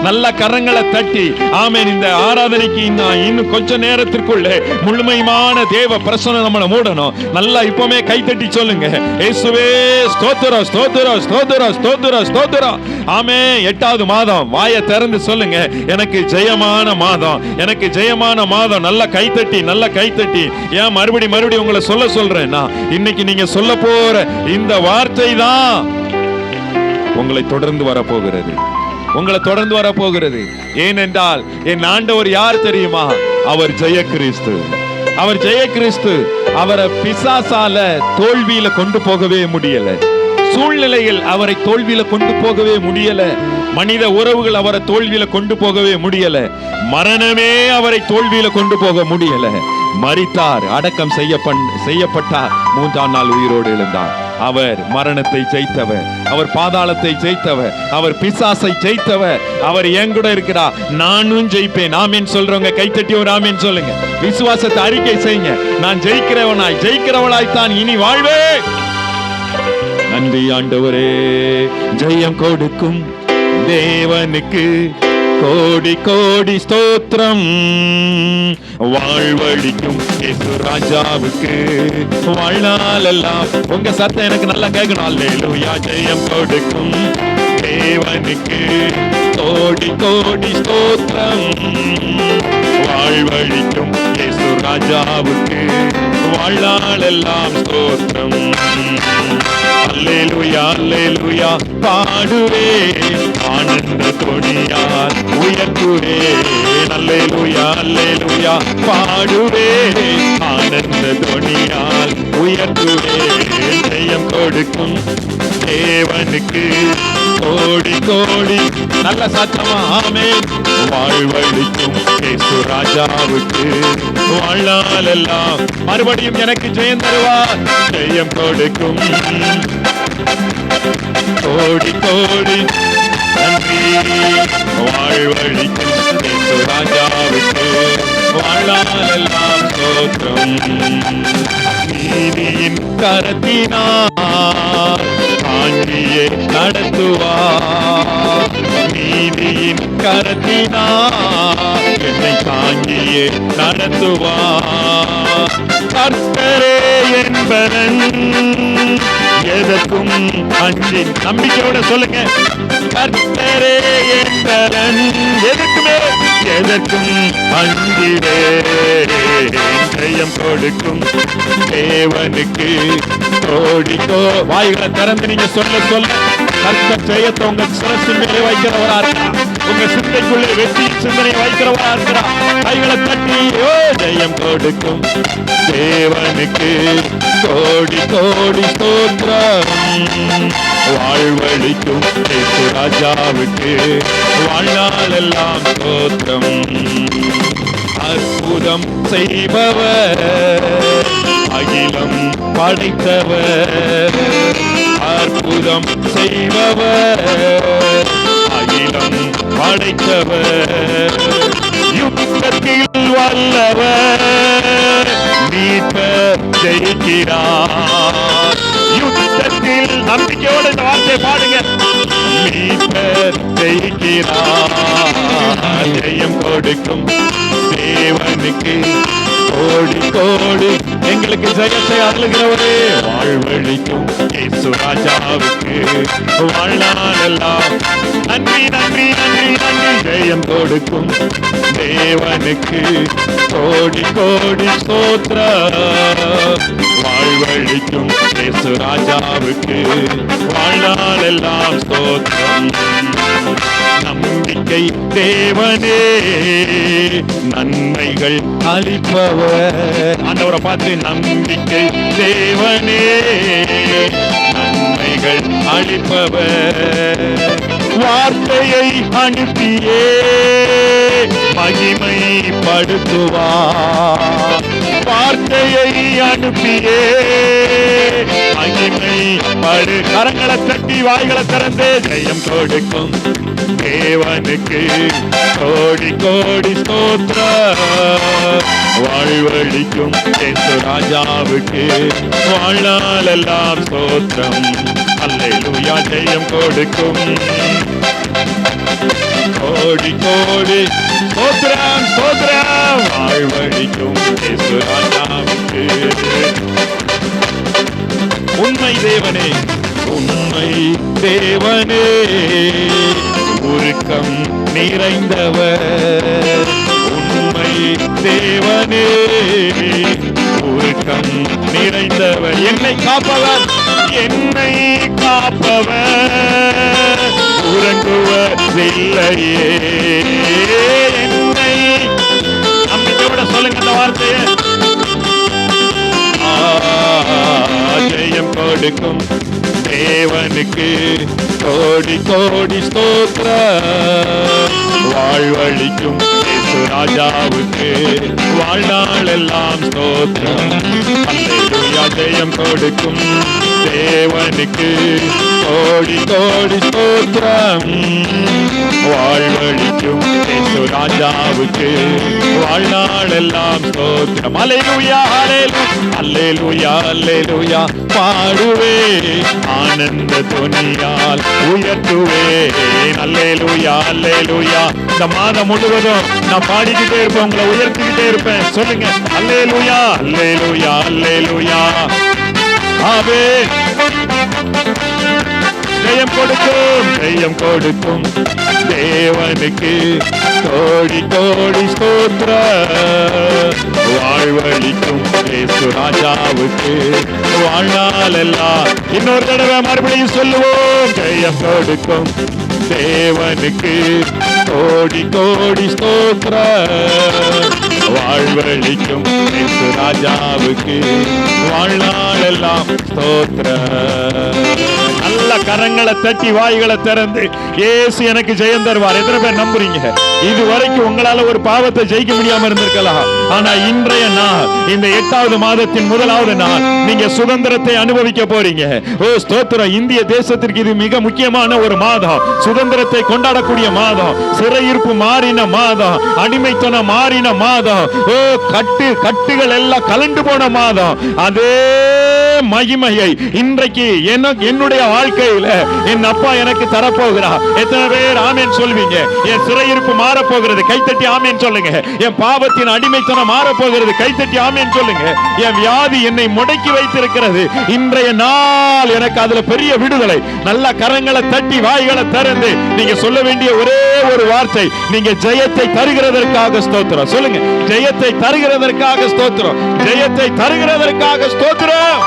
நல்ல கரங்களை தட்டி ஆமென். இந்த ஆராதனைக்கு இன்னும் கொஞ்ச நேரத்திற்குள்ள முழுமையான தேவ பிரசன்னம் நம்மளை மூடணும். நல்லா இப்பவுமே கைத்தட்டி சொல்லுங்க, இயேசுவே ஸ்தோத்திரம் ஸ்தோத்திரம் ஸ்தோத்திரம் ஸ்தோத்திரம் ஸ்தோத்திரம். ஆமென். 8வது மாதம் வாயை திறந்து சொல்லுங்க, எனக்கு ஜெயமான மாதம், எனக்கு ஜெயமான மாதம். நல்ல கைத்தட்டி. ஏன் மறுபடி உங்களை சொல்றேன்னா, இன்னைக்கு நீங்க சொல்ல போற இந்த வார்த்தை தான் உங்களை தொடர்ந்து வரப்போகிறது. ஏனென்றால் என் ஆண்டவர் யார் தெரியுமா? அவர் ஜெய கிறிஸ்து. அவரை பிசாசால தோல்வியில கொண்டு போகவே முடியல. சூழ்நிலையில் அவரை தோல்வியில கொண்டு போகவே முடியல. மனித உறவுகள் அவரை தோல்வியில கொண்டு போகவே முடியல. மரணமே அவரை தோல்வியில கொண்டு போக முடியல. மரித்தார், அடக்கம் செய்யப்பட்டார், 3ஆம் நாள் உயிரோடு எழுந்தார். அவர் மரணத்தை ஜெயித்தவர், அவர் பாதாளத்தை ஜெயித்தவர், அவர் பிசாசை ஜெயித்தவர். அவர் என் கூட இருக்கிறார், நானும் ஜெயிப்பேன். ஆமென் சொல்றவங்க கைத்தட்டி ஒரு ஆமென் சொல்லுங்க. விசுவாசத்தை அறிக்கை செய்யுங்க. நான் ஜெயிக்கிறவளாய் தான் இனி வாழ்வேன். நன்றி ஆண்டவரே. ஜெயம் கொடுக்கும் தேவனுக்கு கோடி கோடி ஸ்தோத்திரம். வாழ்வழிக்கும் இயேசு ராஜாவுக்கு வாழ்நாளெல்லாம். உங்க சத்தம் எனக்கு நல்லா கேட்கணும். அல்லேலூயா. ஜெயம் கொடுக்கும் தேவனுக்கு கோடி கோடி ஸ்தோத்திரம். வாழ்வழிக்கும் இயேசு ராஜாவுக்கு வாழ்நாளெல்லாம் ஸ்தோத்திரம். அல்லேலூயா அல்லேலூயா பாடுவே, ஆனந்த தொனியால் உயர்த்துவே. அல்லேலூயா அல்லேலூயா பாடுவே, ஆனந்த தொனியால் உயர்த்துவே. ஜெயம் கொடுக்கும் தேவனுக்கு கோடி கோடி. நல்ல சத்தமா ஆமென். வாழ்வழிக்கும் இயேசு ராஜாவுக்கு வாழ்நாளெல்லாம். மறுபடியும் எனக்கு ஜெயம் தருவார். ஜெயம் கொடுக்கும் கோடி கோடி நன்றி. வாழ்வழிக்கும் இயேசு ராஜாவுக்கு வாழ்நாளெல்லாம் ஸ்தோத்திரம். நீதியின் கரத்தினார் தாங்கியே நடத்துவார். நீதியின் கரத்தினார் என்னை தாங்கியே நடத்துவார். கர்த்தரே என்பவன் எதற்கும் அஞ்சி. நம்பிக்கையோட சொல்லுங்க, கர்த்தரே என்பவன் எதற்கும் அஞ்சிடே. ஜெயம் கொடுக்கும் தேவனுக்கு வாய்களை திறந்து நீங்க சொல்ல கர்த்தர் ஜெயத்தை உங்க சிரசு மேலே வைக்கிறவரா இருக்கிறார். உங்க சிந்தைக்குள்ளே வெற்றியின் சிந்தனை வைக்கிறவரா இருக்கிறார். கைகளை தட்டி ஜெயம் கொடுக்கும் தேவனுக்கு கோடி கோடி ஸ்தோத்திரம். வாழ்வழிக்கும் இயேசு ராஜாவுக்கு வாழ்நாள் எல்லாம் ஸ்தோத்திரம். அற்புதம் செய்பவர், அகிலம் படைத்தவர். அற்புதம் செய்பவர், அகிலம் படைத்தவர். யுத்தத்தில் வல்லவர், மீட்பர் ஜெயிக்கிறார். யுத்தத்தில் நம்பிக்கையோடு இந்த வார்த்தை பாடுங்க. மீட்பர் ஜெயிக்கிறார். ஜெயம் கொடுக்கும் தேவனுக்கு கோடி கோடி. எங்களுக்கு ஜெயத்தை அருளுகிறவரே, வாழ்வழிக்கும் இயேசு ராஜாவுக்கு வாழ்நாளெல்லாம் நன்றி நன்றி நன்றி நன்றி. ஜெயம் கொடுக்கும் தேவனுக்கு கோடி கோடி ஸ்தோத்திரம். வாழ்வழிக்கும் இயேசு ராஜாவுக்கு வாழ்நாளெல்லாம் ஸ்தோத்திரம். நம்பிக்கை தேவனே, நன்மைகள் அளிப்பவர். ஆண்டவரை பார்த்து, நம்பிக்கை தேவனே, நன்மைகள் அளிப்பவர். வார்த்தையை அனுப்பியே மகிமைப்படுத்துவார். வார்த்தையை அனுப்பியே மகிமைப்படு. கரங்களை தட்டி வாய்களை திறந்து ஜெயம் கொடுக்கும் தேவனுக்கு கோடி கோடி ஸ்தோத்திரம். வாழ்வழிக்கும் இயேசு ராஜாவுக்கு வாழ்நாளெல்லாம் ஸ்தோத்திரம். அல்லேலூயா. ஜெயம் கொடுக்கும் கோடி கோடி ஸ்தோத்திரம் ஸ்தோத்திரம். வாழ்வழிக்கும் இயேசு ராஜாவுக்கு. உண்மை தேவனே, உண்மை தேவனே, உருக்கம் நிறைந்தவர். உண்மை தேவனே, உருக்கம் நிறைந்தவர். என்னை காப்பவர், என்னை காப்பவர் உறங்குவதில்லையே. என்னை நம்பிக்கையோட சொல்லுங்க அந்த வார்த்தையை. ஜெயம் கொடுக்கும் தேவனுக்கு கோடி கோடி ஸ்தோத்திரம். வாழ்வழிக்கும் இயேசு ராஜாவுக்கு வாழ்நாளெல்லாம் ஸ்தோத்திரம். அல்லேலூயா. ஜெயம் கொடுக்கும் தேவனுக்கு கோடி கோடி ஸ்தோத்திரம். வாழ்வழிக்கும் இயேசு ராஜாவுக்கு வாழ்நாளெல்லாம் ஸ்தோத்திரம். அல்லேலூயா அல்லேலூயா அல்லேலூயா. பாடுவே ஆனந்த துணியால் உயர்த்துவேன். அல்லேலூயா அல்லேலூயா. இந்த மாதம் முழுவதும் நான் பாடிக்கிட்டே இருப்பேன், உங்களை உயர்த்திக்கிட்டே இருப்பேன். சொல்லுங்க அல்லேலூயா அல்லேலூயா அல்லேலூயா. ஆமென். ஜெயம் கொடுக்கும், ஜெயம் கொடுக்கும் தேவனுக்கு கோடி கோடி ஸ்தோத்திரம். வாழ்வழிக்கும் இயேசு ராஜாவுக்கு வாழ்நாளெல்லாம். இன்னொரு தடவை மறுபடியும் சொல்லுவோம். ஜெயம் கொடுக்கும் தேவனுக்கு கோடி கோடி ஸ்தோத்திரம். வாழ்வழிக்கும் இயேசு ராஜாவுக்கு வாழ்நாளெல்லாம் ஸ்தோத்திரம். நல்ல கரங்களை தட்டி வாய்களை திறந்து இயேசு எனக்கு ஜெயம் தருவார். எத்தனை பேர் நம்புறீங்க? இதுவரைக்கும் உங்களால ஒரு பாவத்தை ஜெயிக்க முடியாம இருந்திருக்கலாம். ஆனா இன்றைய நாள், இந்த 8வது மாதத்தின் 1வது நாள், நீங்க சுதந்திரத்தை அனுபவிக்க போறீங்க. ஓ ஸ்தோத்திரம். இந்திய தேசத்திற்கு இது மிக முக்கியமான ஒரு மாதம். சுதந்திரத்தை கொண்டாடக்கூடிய மாதம். சிறையிருப்பு மாறின மாதம். அடிமைத்தனம் மாறின மாதம். ஓ கட்டுகள் எல்லாம் கலண்டு போன மாதம். அதே மகிமையை இன்றைக்கு என்னுடைய வாழ்க்கையில என் அப்பா எனக்கு தரப்போகிறார். எத்தனை பேர் ஆமென் சொல்வீங்க? என் சிறையிருப்பு மாறப்போகிறது, கைத்தட்டி ஆமென் சொல்லுங்க. என் பாவத்தின் அடிமைத்தனம் மாறப்போகிறது, கைத்தட்டி ஆமென் சொல்லுங்க. என் வியாதி என்னை முடக்கி வைத்திருக்கிறது, இன்றைய நாள் எனக்கு அதுல பெரிய விடுதலை. நல்ல கரங்களை தட்டி வாய்களை திறந்து நீங்க சொல்ல வேண்டிய ஒரே ஒரு வார்த்தை, நீங்க ஜெயத்தை தருகிறதற்காக ஸ்தோத்திரம். சொல்லுங்க, ஜெயத்தை தருகிறதற்காக ஸ்தோத்திரம், ஜெயத்தை தருகிறதற்காக ஸ்தோத்திரம்.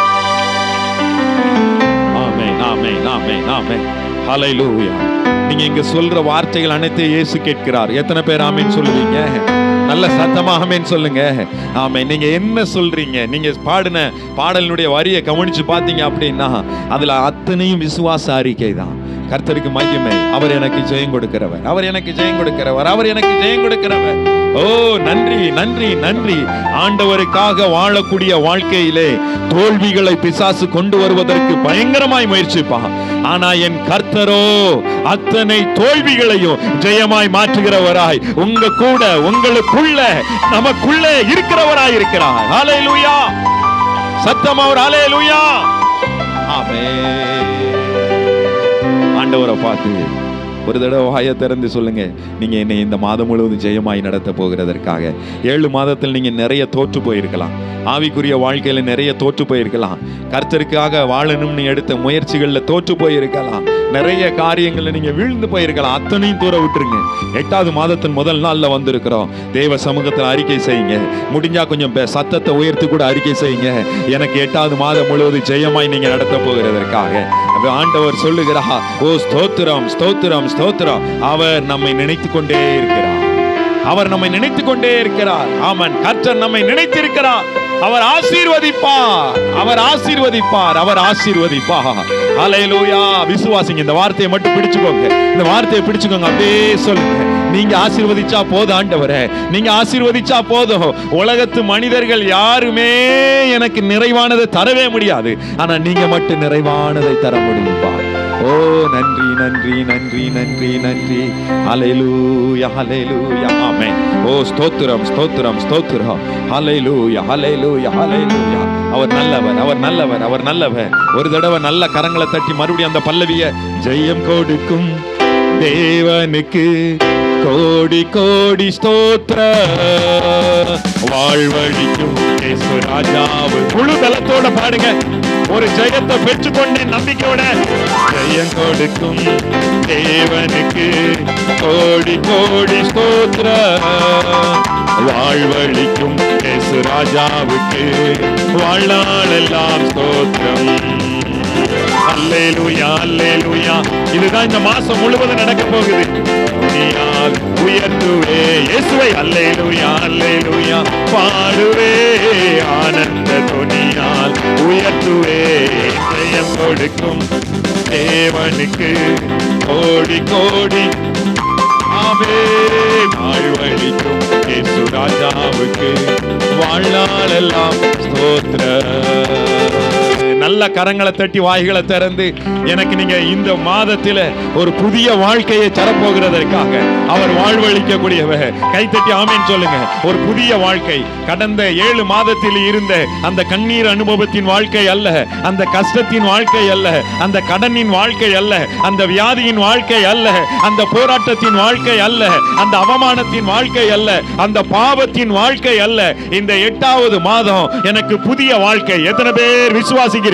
ஆமென், ஆமென், ஆமென். ஹல்லேலூயா. நீங்க இங்க சொல்ற வார்த்தைகள் அனைத்தையும் இயேசு கேட்கிறார். எத்தனை பேர் ஆமென் சொல்லுவீங்க? நல்ல சத்தமா ஆமென் சொல்லுங்க. ஆமென். நீங்க என்ன சொல்றீங்க? நீங்க பாடின பாடலினுடைய வரியை கவனிச்சு பார்த்தீங்க அப்படின்னா அதுல அத்தனையும் விசுவாச அறிக்கை தான். கர்த்தருக்கு மகிமை. அவர் எனக்கு ஜெயம் கொடுக்கிறவர், அவர் எனக்கு ஜெயம் கொடுக்கிறவர், அவர் எனக்கு ஜெயம் கொடுக்கிறவர். ஓ நன்றி, நன்றி, நன்றி. ஆண்டவருக்காக வாழக்கூடிய வாழ்க்கையிலே தோல்விகளை பிசாசு கொண்டு வருவதற்கு பயங்கரமாய் முயற்சிப்பான். ஆனா என் கர்த்தரோ அத்தனை தோல்விகளையும் ஜெயமாய் மாற்றுகிறவராய் உங்க கூட, உங்களுக்குள்ள, நமக்குள்ளே இருக்கிறவராய் இருக்கிறார். ஹல்லேலூயா. சத்தமா ஒரு ஹல்லேலூயா. ஆமென். ஆண்டவரை பார்த்து ஒரு தடவை வாயை திறந்து சொல்லுங்க, நீங்க என்னை இந்த மாதம் முழுவதும் ஜெயமாய் நடத்த போகிறதற்காக. 7 மாதத்தில் நீங்க நிறைய தோற்று போயிருக்கலாம், ஆவிக்குரிய வாழ்க்கையில நிறைய தோற்று போயிருக்கலாம், கர்த்தருக்காக வாழணும்னு எடுத்த முயற்சிகள்ல தோற்று போயிருக்கலாம், நிறைய காரியங்கள்ல நீங்க வீழ்ந்து போயிருக்கலாம். அத்தனையும் தூர விட்டுருங்க. 8வது மாதத்தின் முதல் நாள்ல வந்திருக்கிறோம். தேவ சமூகத்தில் அறிக்கை செய்யுங்க. முடிஞ்சா கொஞ்சம் சத்தத்தை உயர்த்தி கூட அறிக்கை செய்யுங்க, எனக்கு 8வது மாதம் முழுவதும் ஜெயமாய் நீங்க நடத்த போகிறதற்காக. ஆண்டவர் சொல்லுகிறார், ஓ ஸ்தோத்திரம், ஸ்தோத்திரம், ஸ்தோத்திரம். அவர் நம்மை நினைத்து கொண்டே இருக்கிறார். அவர் நம்மை நினைத்து கொண்டே இருக்கிறார். ஆமென். கர்த்தர் நம்மை நினைத்திருக்கிறார். அவர் ஆசீர்வதிப்பார், அவர் ஆசீர்வதிப்பார், அவர் ஆசீர்வதிப்பார். ஹல்லேலூயா. விசுவாசிங்க. இந்த வார்த்தையை மட்டும் பிடிச்சுக்கோங்க, இந்த வார்த்தையை பிடிச்சுக்கோங்க. அப்படியே சொல்லுங்க, நீங்க ஆசீர்வதிச்சா போதும் ஆண்டவரே, நீங்க ஆசீர்வதிச்சா போதும். உலகத்து மனிதர்கள் யாருமே எனக்கு நிறைவானதை தரவே முடியாது, ஆனா நீங்க மட்டும் நிறைவானதை தர முடியும்பா. ஓ நன்றி, நன்றி, நன்றி, நன்றி, நன்றி. ஹல்லேலூயா, ஹல்லேலூயா. ஆமென். ஓ ஸ்தோத்திரம், ஸ்தோத்திரம், ஸ்தோத்திரம். ஹல்லேலூயா, ஹல்லேலூயா, ஹல்லேலூயா. அவர் நல்லவர், அவர் நல்லவர், அவர் நல்லவர். ஒரு தடவை நல்ல கரங்களை தட்டி மறுபடியும் அந்த பல்லவியை, ஜெயம் கொடுக்கும் தேவனுக்கு கோடி கோடி ஸ்தோத்திர, வாழ்வழிக்கும் இயேசு ராஜாவு. முழு பலத்தோட பாடுங்க. ஒரு ஜெயத்தை பெற்றுக்கொண்டே நம்பிக்கையோட, ஜெயம் கொடுக்கும் தேவனுக்கு கோடி கோடி ஸ்தோத்திர, வாழ்வழிக்கும் இயேசு ராஜாவுக்கு வாழ்நாளெல்லாம் ஸ்தோத்திரம். அல்லேலூயா, அல்லேலூயா. இதுதான் இந்த மாசம் முழுவதும் நடக்க போகுது. துணியால் உயர்த்துவே இயேசுவை. அல்லேலூயா, அல்லேலூயா. பாடுவே ஆனந்த துணியால் உயர்த்துவே, ஜெயம் கொடுக்கும் தேவனுக்கு கோடி கோடி. ஆமென். வாழ்வழிக்கும் இயேசு ராஜாவுக்கு வாழ்நாளெல்லாம் ஸ்தோத்திரம். நல்ல கரங்களை தட்டி வாய்களை திறந்து, எனக்கு நீங்க இந்த மாதத்தில ஒரு புதிய வாழ்க்கையை தரப்போகிறதற்காக அவர் வாழ்வழிக்கக்கூடியவர். கைத்தட்டி ஆமென் சொல்லுங்க. ஒரு புதிய வாழ்க்கை. கடந்த 7 மாதத்தில் இருந்த அந்த கண்ணீர் அனுபவத்தின் வாழ்க்கை அல்ல, அந்த கஷ்டத்தின் வாழ்க்கை அல்ல, அந்த கடனின் வாழ்க்கை அல்ல, அந்த வியாதியின் வாழ்க்கை அல்ல, அந்த போராட்டத்தின் வாழ்க்கை அல்ல, அந்த அவமானத்தின் வாழ்க்கை அல்ல, அந்த பாவத்தின் வாழ்க்கை அல்ல. இந்த 8வது மாதம் எனக்கு புதிய வாழ்க்கை. எத்தனை பேர் விசுவாசிக்கிறீங்க?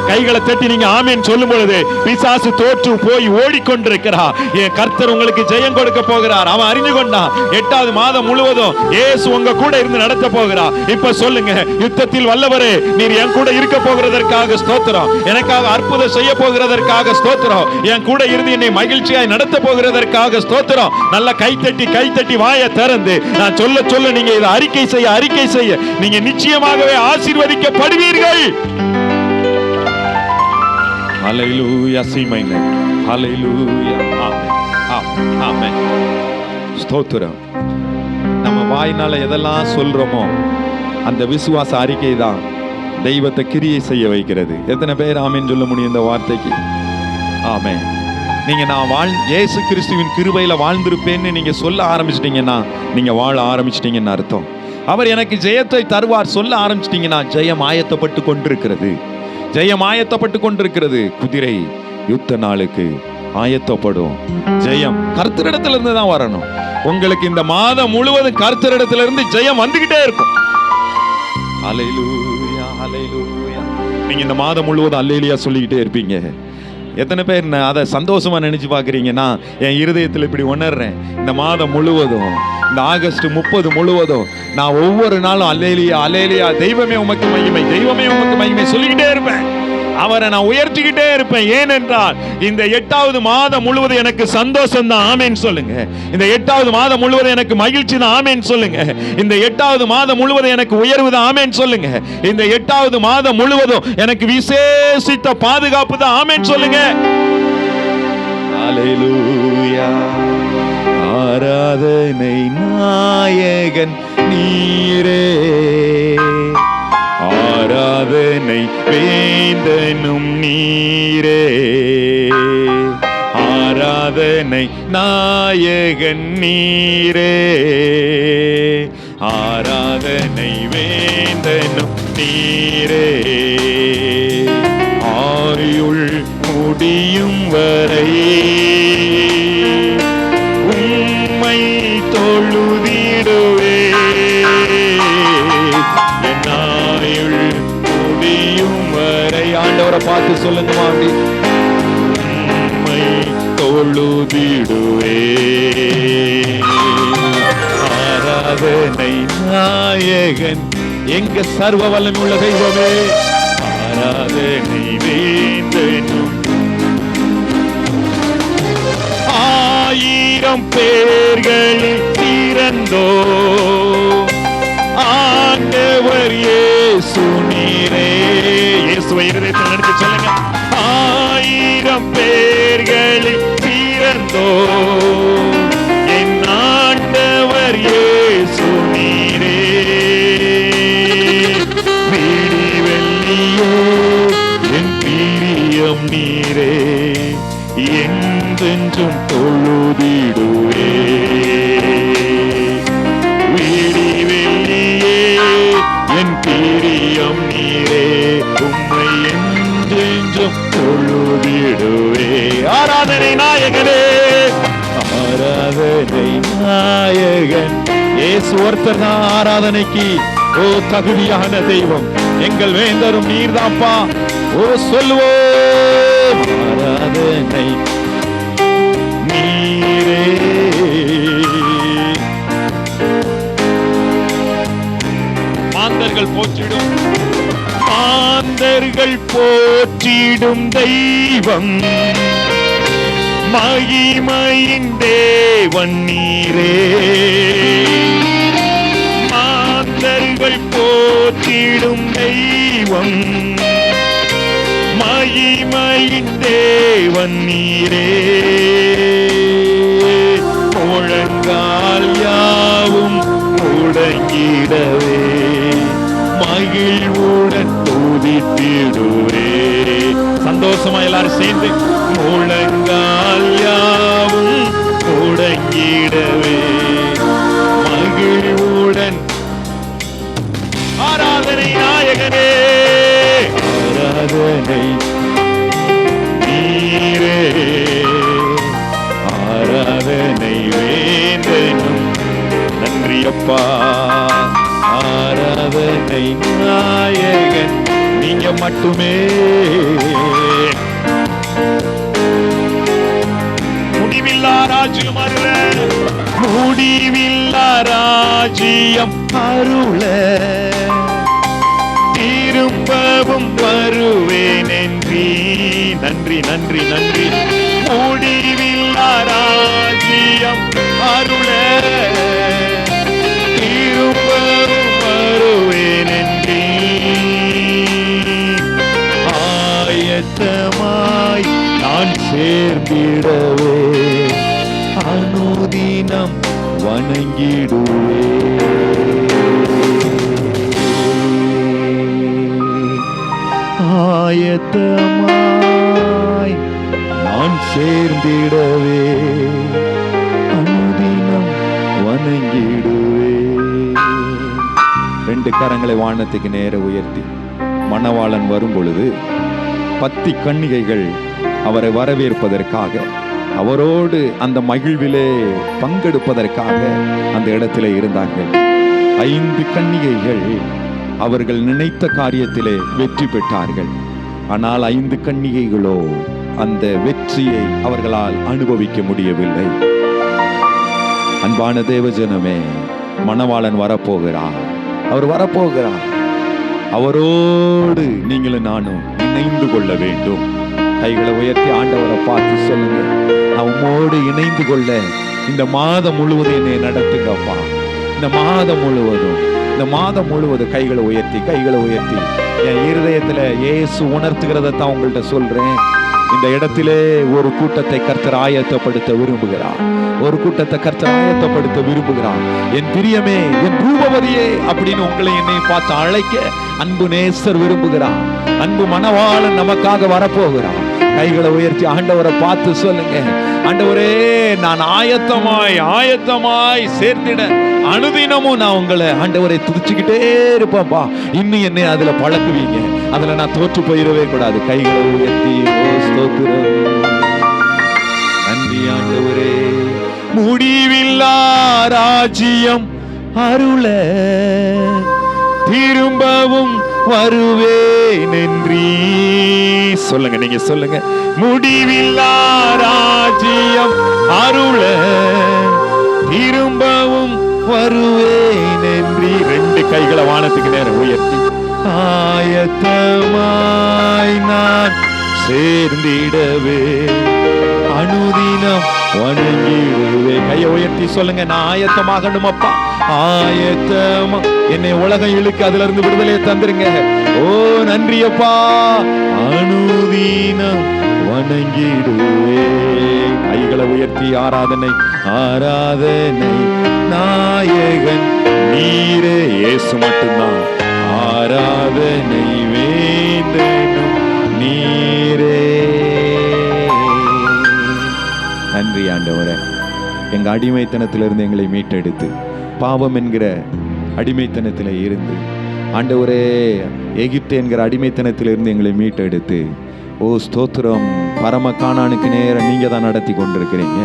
கைகளை தட்டி நீங்க ஆமென் சொல்லும் பொழுது பிசாசு தோற்று போய் ஓடிக்கொண்டிருக்கிறார். என் கர்த்தர் உங்களுக்கு ஜெயம் கொடுக்க போகிறார். அவன் அறிந்து கொண்டான். 8வது மாதம் முழுவதும் இயேசு உங்க கூட இருந்து நடத்த போகிறார். இப்ப சொல்லுங்க, யுத்தத்தில் வல்லவரே, நீர் என் கூட இருக்க போகிறதற்காக ஸ்தோத்திரம். எனக்காக அற்புதம் செய்ய போகிறதற்காக ஸ்தோத்திரம். என் கூட இருந்து என்னை மகிழ்ச்சியாய் நடத்த போகிறதற்காக ஸ்தோத்திரம். நல்ல கைத்தட்டி வாயை திறந்து நான் சொல்ல சொல்ல நீங்க இதை அறிக்கை செய்ய நீங்க நிச்சயமாகவே ஆசீர்வதிக்கப்படுவீர்கள். ஹல்லேலூயா. சீமைனே. ஹல்லேலூயா. ஆமென், ஆமென், ஆமென். ஸ்தோத்திரம். நம்ம வாயினால எதெல்லாம் சொல்றோமோ அந்த விசுவாச அறிக்கை தான் தெய்வத்தை கிரியை செய்ய வைக்கிறது. எத்தனை பேர் ஆமென் சொல்ல முடியும் இந்த வார்த்தைக்கு? ஆமென். நீங்க நான் இயேசு கிறிஸ்துவின் கிருபையில வாழ்ந்திருப்பேன்னு நீங்க சொல்ல ஆரம்பிச்சிட்டீங்கன்னா நீங்க வாழ ஆரம்பிச்சிட்டீங்கன்னு அர்த்தம். அவர் எனக்கு ஜெயத்தை தருவார் சொல்ல ஆரம்பிச்சிட்டீங்கன்னா ஜெயம் ஆயத்தப்பட்டு கொண்டிருக்கிறது. ஜெயம் ஆயத்தப்பட்டு கொண்டிருக்கிறது. குதிரை யுத்த நாளுக்கு ஆயத்தப்படும். ஜெயம் கர்த்தரிடத்திலிருந்து தான் வரணும். உங்களுக்கு இந்த மாதம் முழுவதும் கர்த்தரிடத்திலிருந்து ஜெயம் வந்துகிட்டே இருக்கும். ஹல்லேலூயா, ஹல்லேலூயா. நீங்க இந்த மாதம் முழுவதும் அல்லேலூயா சொல்லிக்கிட்டே இருப்பீங்க. எத்தனை பேர் அதை சந்தோஷமா நினைச்சு பாக்குறீங்கன்னா, என் இருதயத்தில் இப்படி உணர்றேன், இந்த மாதம் முழுவதும், இந்த ஆகஸ்ட் 30 முழுவதும் நான் ஒவ்வொரு நாளும் அல்லேலூயா, அல்லேலூயா, தெய்வமே உமக்கு மகிமை, தெய்வமே உமக்கு மகிமை சொல்லிக்கிட்டே இருப்பேன். அவரை நான் உயர்த்திக்கிட்டே இருப்பேன். ஏனென்றால் இந்த 8வது மாதம் முழுவதும் எனக்கு சந்தோஷம் தான். ஆமென் சொல்லுங்க. இந்த 8வது மாதம் முழுவதும் எனக்கு மகிழ்ச்சி தான். ஆமென் சொல்லுங்க. இந்த 8வது மாதம் முழுவதும் எனக்கு உயர்வு தான். ஆமென் சொல்லுங்க. இந்த 8வது மாதம் முழுவதும் எனக்கு விசேஷித்த பாதுகாப்பு தான். ஆமென் சொல்லுங்க. ஹல்லேலூயா. ஆராதனை நாயகன் நீரே, ஆராதனை வேந்தனும் நீரே, ஆராதனை நாயகன் நீரே, ஆராதனை வேந்தனும் நீரே, ஆயுள் முடியும் வரை உம்மை தொழுதிடுவே, என் ஆயுள் முடியும் வரை. ஆண்டவரை பார்த்து சொல்லுங்க அப்படி. உம்மை தொழுதிடுவே, ஆராதனை நாயகன் எங்க சர்வ வல்லமை உள்ள தெய்வமே, ஆராதனை வேந்தனும். 1000 பேர்களில் சிறந்தோ ஆண்டவர் இயேசு நீரே. இயேசுவை இருதயத்தில் நினைத்து சொல்லுங்க. 1000 பேர்களில் சிறந்தோ என் ஆண்டவர் இயேசு நீரே. வீடி வெள்ளியோ என் பிரியம் நீரே, என்றென்றும் தொழுதிடுவே. வீடி வெள்ளியே என் பிரியம் நீரே, உம்மை என்றென்றும் தொழுதிடுவே. ஆராதனை நாயகனே, ஆராதனை நாயகன் இயேசு ஒருத்தர் தான் ஆராதனைக்கு தகுதியான தெய்வம். எங்கள் வேந்தரும் நீர்தான்ப்பா. சொல்லுவோம் ஆராதனை நீரே. மாந்தர்கள் போற்றிடும், மாந்தர்கள் போற்றிடும் தெய்வம், மகிமையின் தேவன் நீரே. மாந்தர்கள் போற்றிடும் தெய்வம், மகிமையின் தேவன் நீரே. முழங்கால் யாவும் முடங்கிடவே, மகிழ்வுடன் துதித்திடுவே. சந்தோஷமா எல்லாரும் சேர்ந்து முழங்கால் யாவும் முடங்கிடவே, மகிழ்வுடன். ஆராதனை நாயகனே, ஆராதனை நீரே, ஆராதனை வேந்தனும். நன்றி அப்பா. ஆராதனை நாயகன் நீங்க மட்டுமே. முடிவில்லா ராஜ்யம் அருள, முடிவில்லா ராஜ்யம் அருள, திரும்பவும் வருவேன் என்று. நன்றி நன்றி நன்றி. முடிவில்லா ராஜ்யம் அருள, திரும்பவும் வருவேன் என்று. ஆயத்தமாய் நான் சேர்ந்திடவே, அனுதினம் வணங்கிடுவே. ஆயத்தமாய் நான் சேர்ந்திடவே, அனுதினம் வணங்கிடுவே. 2 கரங்களை வானத்துக்கு நேர உயர்த்தி, மணவாளன் வரும் பொழுது 10 கன்னிகைகள் அவரை வரவேற்பதற்காக, அவரோடு அந்த மகிழ்விலே பங்கெடுப்பதற்காக அந்த இடத்திலே இருந்தார்கள். 5 கன்னிகைகள் அவர்கள் நினைத்த காரியத்திலே வெற்றி பெற்றார்கள். ஆனால் 5 கன்னிகைகளோ அந்த வெற்றியை அவர்களால் அனுபவிக்க முடியவில்லை. அன்பான தேவஜனமே, மணவாளன் வரப்போகிறார். அவர் வரப்போகிறார். அவரோடு நீங்களும் நானும் இணைந்து கொள்ள வேண்டும். கைகளை உயர்த்தி ஆண்டவரை பார்த்து சொல்லுங்க, நான் உம்மோடு இணைந்து கொள்ள இந்த மாதம் முழுவதும் என்னை நடத்துங்கப்பா. இந்த மாதம் முழுவதும் கைகளை உயர்த்தி என் இருதயத்துல இயேசு உணர்த்துகிறத தான் உங்கள்கிட்ட சொல்றேன். இந்த இடத்திலே ஒரு கூட்டத்தை கர்த்தர் ஆயத்தப்படுத்த விரும்புகிறார். என் பிரியமே, என் ரூபவதியே அப்படின்னு உங்களை என்னை பார்த்து அழைக்க அன்பு நேசர் விரும்புகிறார். அன்பு மணவாளன் நமக்காக வரப்போகிறார். கைகளை உயர்த்தி ஆண்டவரை பார்த்து சொல்லுங்க, ஆண்டவரே, நான் ஆயத்தமாய் சேர்த்திட அனுதினமும் நான் உங்களை ஆண்டவரை துதிச்சுக்கிட்டே இருப்பேன்ப்பா. இன்னும் என்னை அதுல பழக்குவீங்க, அதுல நான் தோற்று போயிடவே கூடாது. கைகளை உயர்த்தி ஸ்தோத்திரம், நன்றி ஆண்டவரே. முடிவில்லா ராஜ்யம் அருள திரும்பவும் வருவேன் நன்றி. சொல்லுங்க, நீங்க சொல்லுங்க, முடிவில்லா ராஜ்யம் அருள திரும்பவும் வருவேன் நன்றி. ரெண்டு கைகளை வானத்துக்கு நேரம் உயர்த்தி, ஆயத்தமாய் நான் சேர்ந்திடவே அனுதினம் வணங்கிடுவே. கையை உயர்த்தி சொல்லுங்க, நான் ஆயத்தமாகணும் அப்பா, ஆயத்தமா. என்னை உலகம் இழுக்கு, அதுல இருந்து விடுதலையை தந்துருங்க. ஓ நன்றி அப்பா, அனுதினம் வணங்கிடுவே. கைகளை உயர்த்தி ஆராதனை நாயகன் நீரே, இயேசு மட்டும்தான். ஆராதனை வேண்டனும் நீரே. நன்றி ஆண்டவரே, எங்க அடிமைத்தனத்திலிருந்து எங்களை மீட்டெடுத்து, பாவம் என்கிற அடிமைத்தனத்தில் இருந்து ஆண்டவரே, எகிப்து என்கிற அடிமைத்தனத்திலிருந்து எங்களை மீட்டெடுத்து, ஓ ஸ்தோத்திரம், பரம கானானுக்கு நேரம் நீங்க தான் நடத்தி கொண்டிருக்கிறீங்க.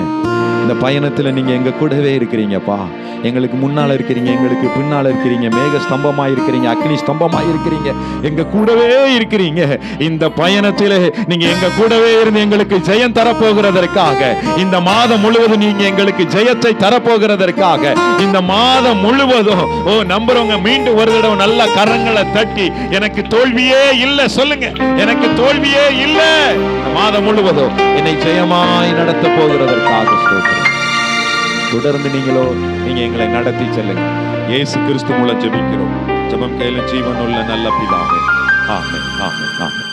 இந்த பயணத்துல நீங்க எங்க கூடவே இருக்கிறீங்கப்பா. எங்களுக்கு முன்னால இருக்கிறீங்க, எங்களுக்கு பின்னால இருக்கிறீங்க, மேக ஸ்தம்பமா இருக்கிறீங்க, அக்னி ஸ்தம்பமா இருக்கிறீங்க, எங்க கூடவே இருக்கிறீங்க. இந்த பயணத்திலே நீங்க எங்க கூடவே இருந்து எங்களுக்கு ஜெயம் தரப்போகிறதற்காக, இந்த மாதம் முழுவதும் நீங்க எங்களுக்கு ஜெயத்தை தரப்போகிறதற்காக, இந்த மாதம் முழுவதும் ஓ நம்புறவங்க மீண்டும் ஒரு தடவை நல்ல கரங்களை தட்டி, எனக்கு தோல்வியே இல்லை சொல்லுங்க, எனக்கு தோல்வியே இல்லை. இந்த மாதம் முழுவதும் என்னை ஜெயமாய் நடத்த போகிறதற்காக தொடர்ந்து நீங்க எங்களை நடத்தி செல்லுங்க. இயேசு கிறிஸ்து மூலம் ஜெபிக்கிறோம். ஜெபம் கையில ஜீவனுள்ள நல்ல பிதாவே. ஆமென், ஆமென், ஆமென்.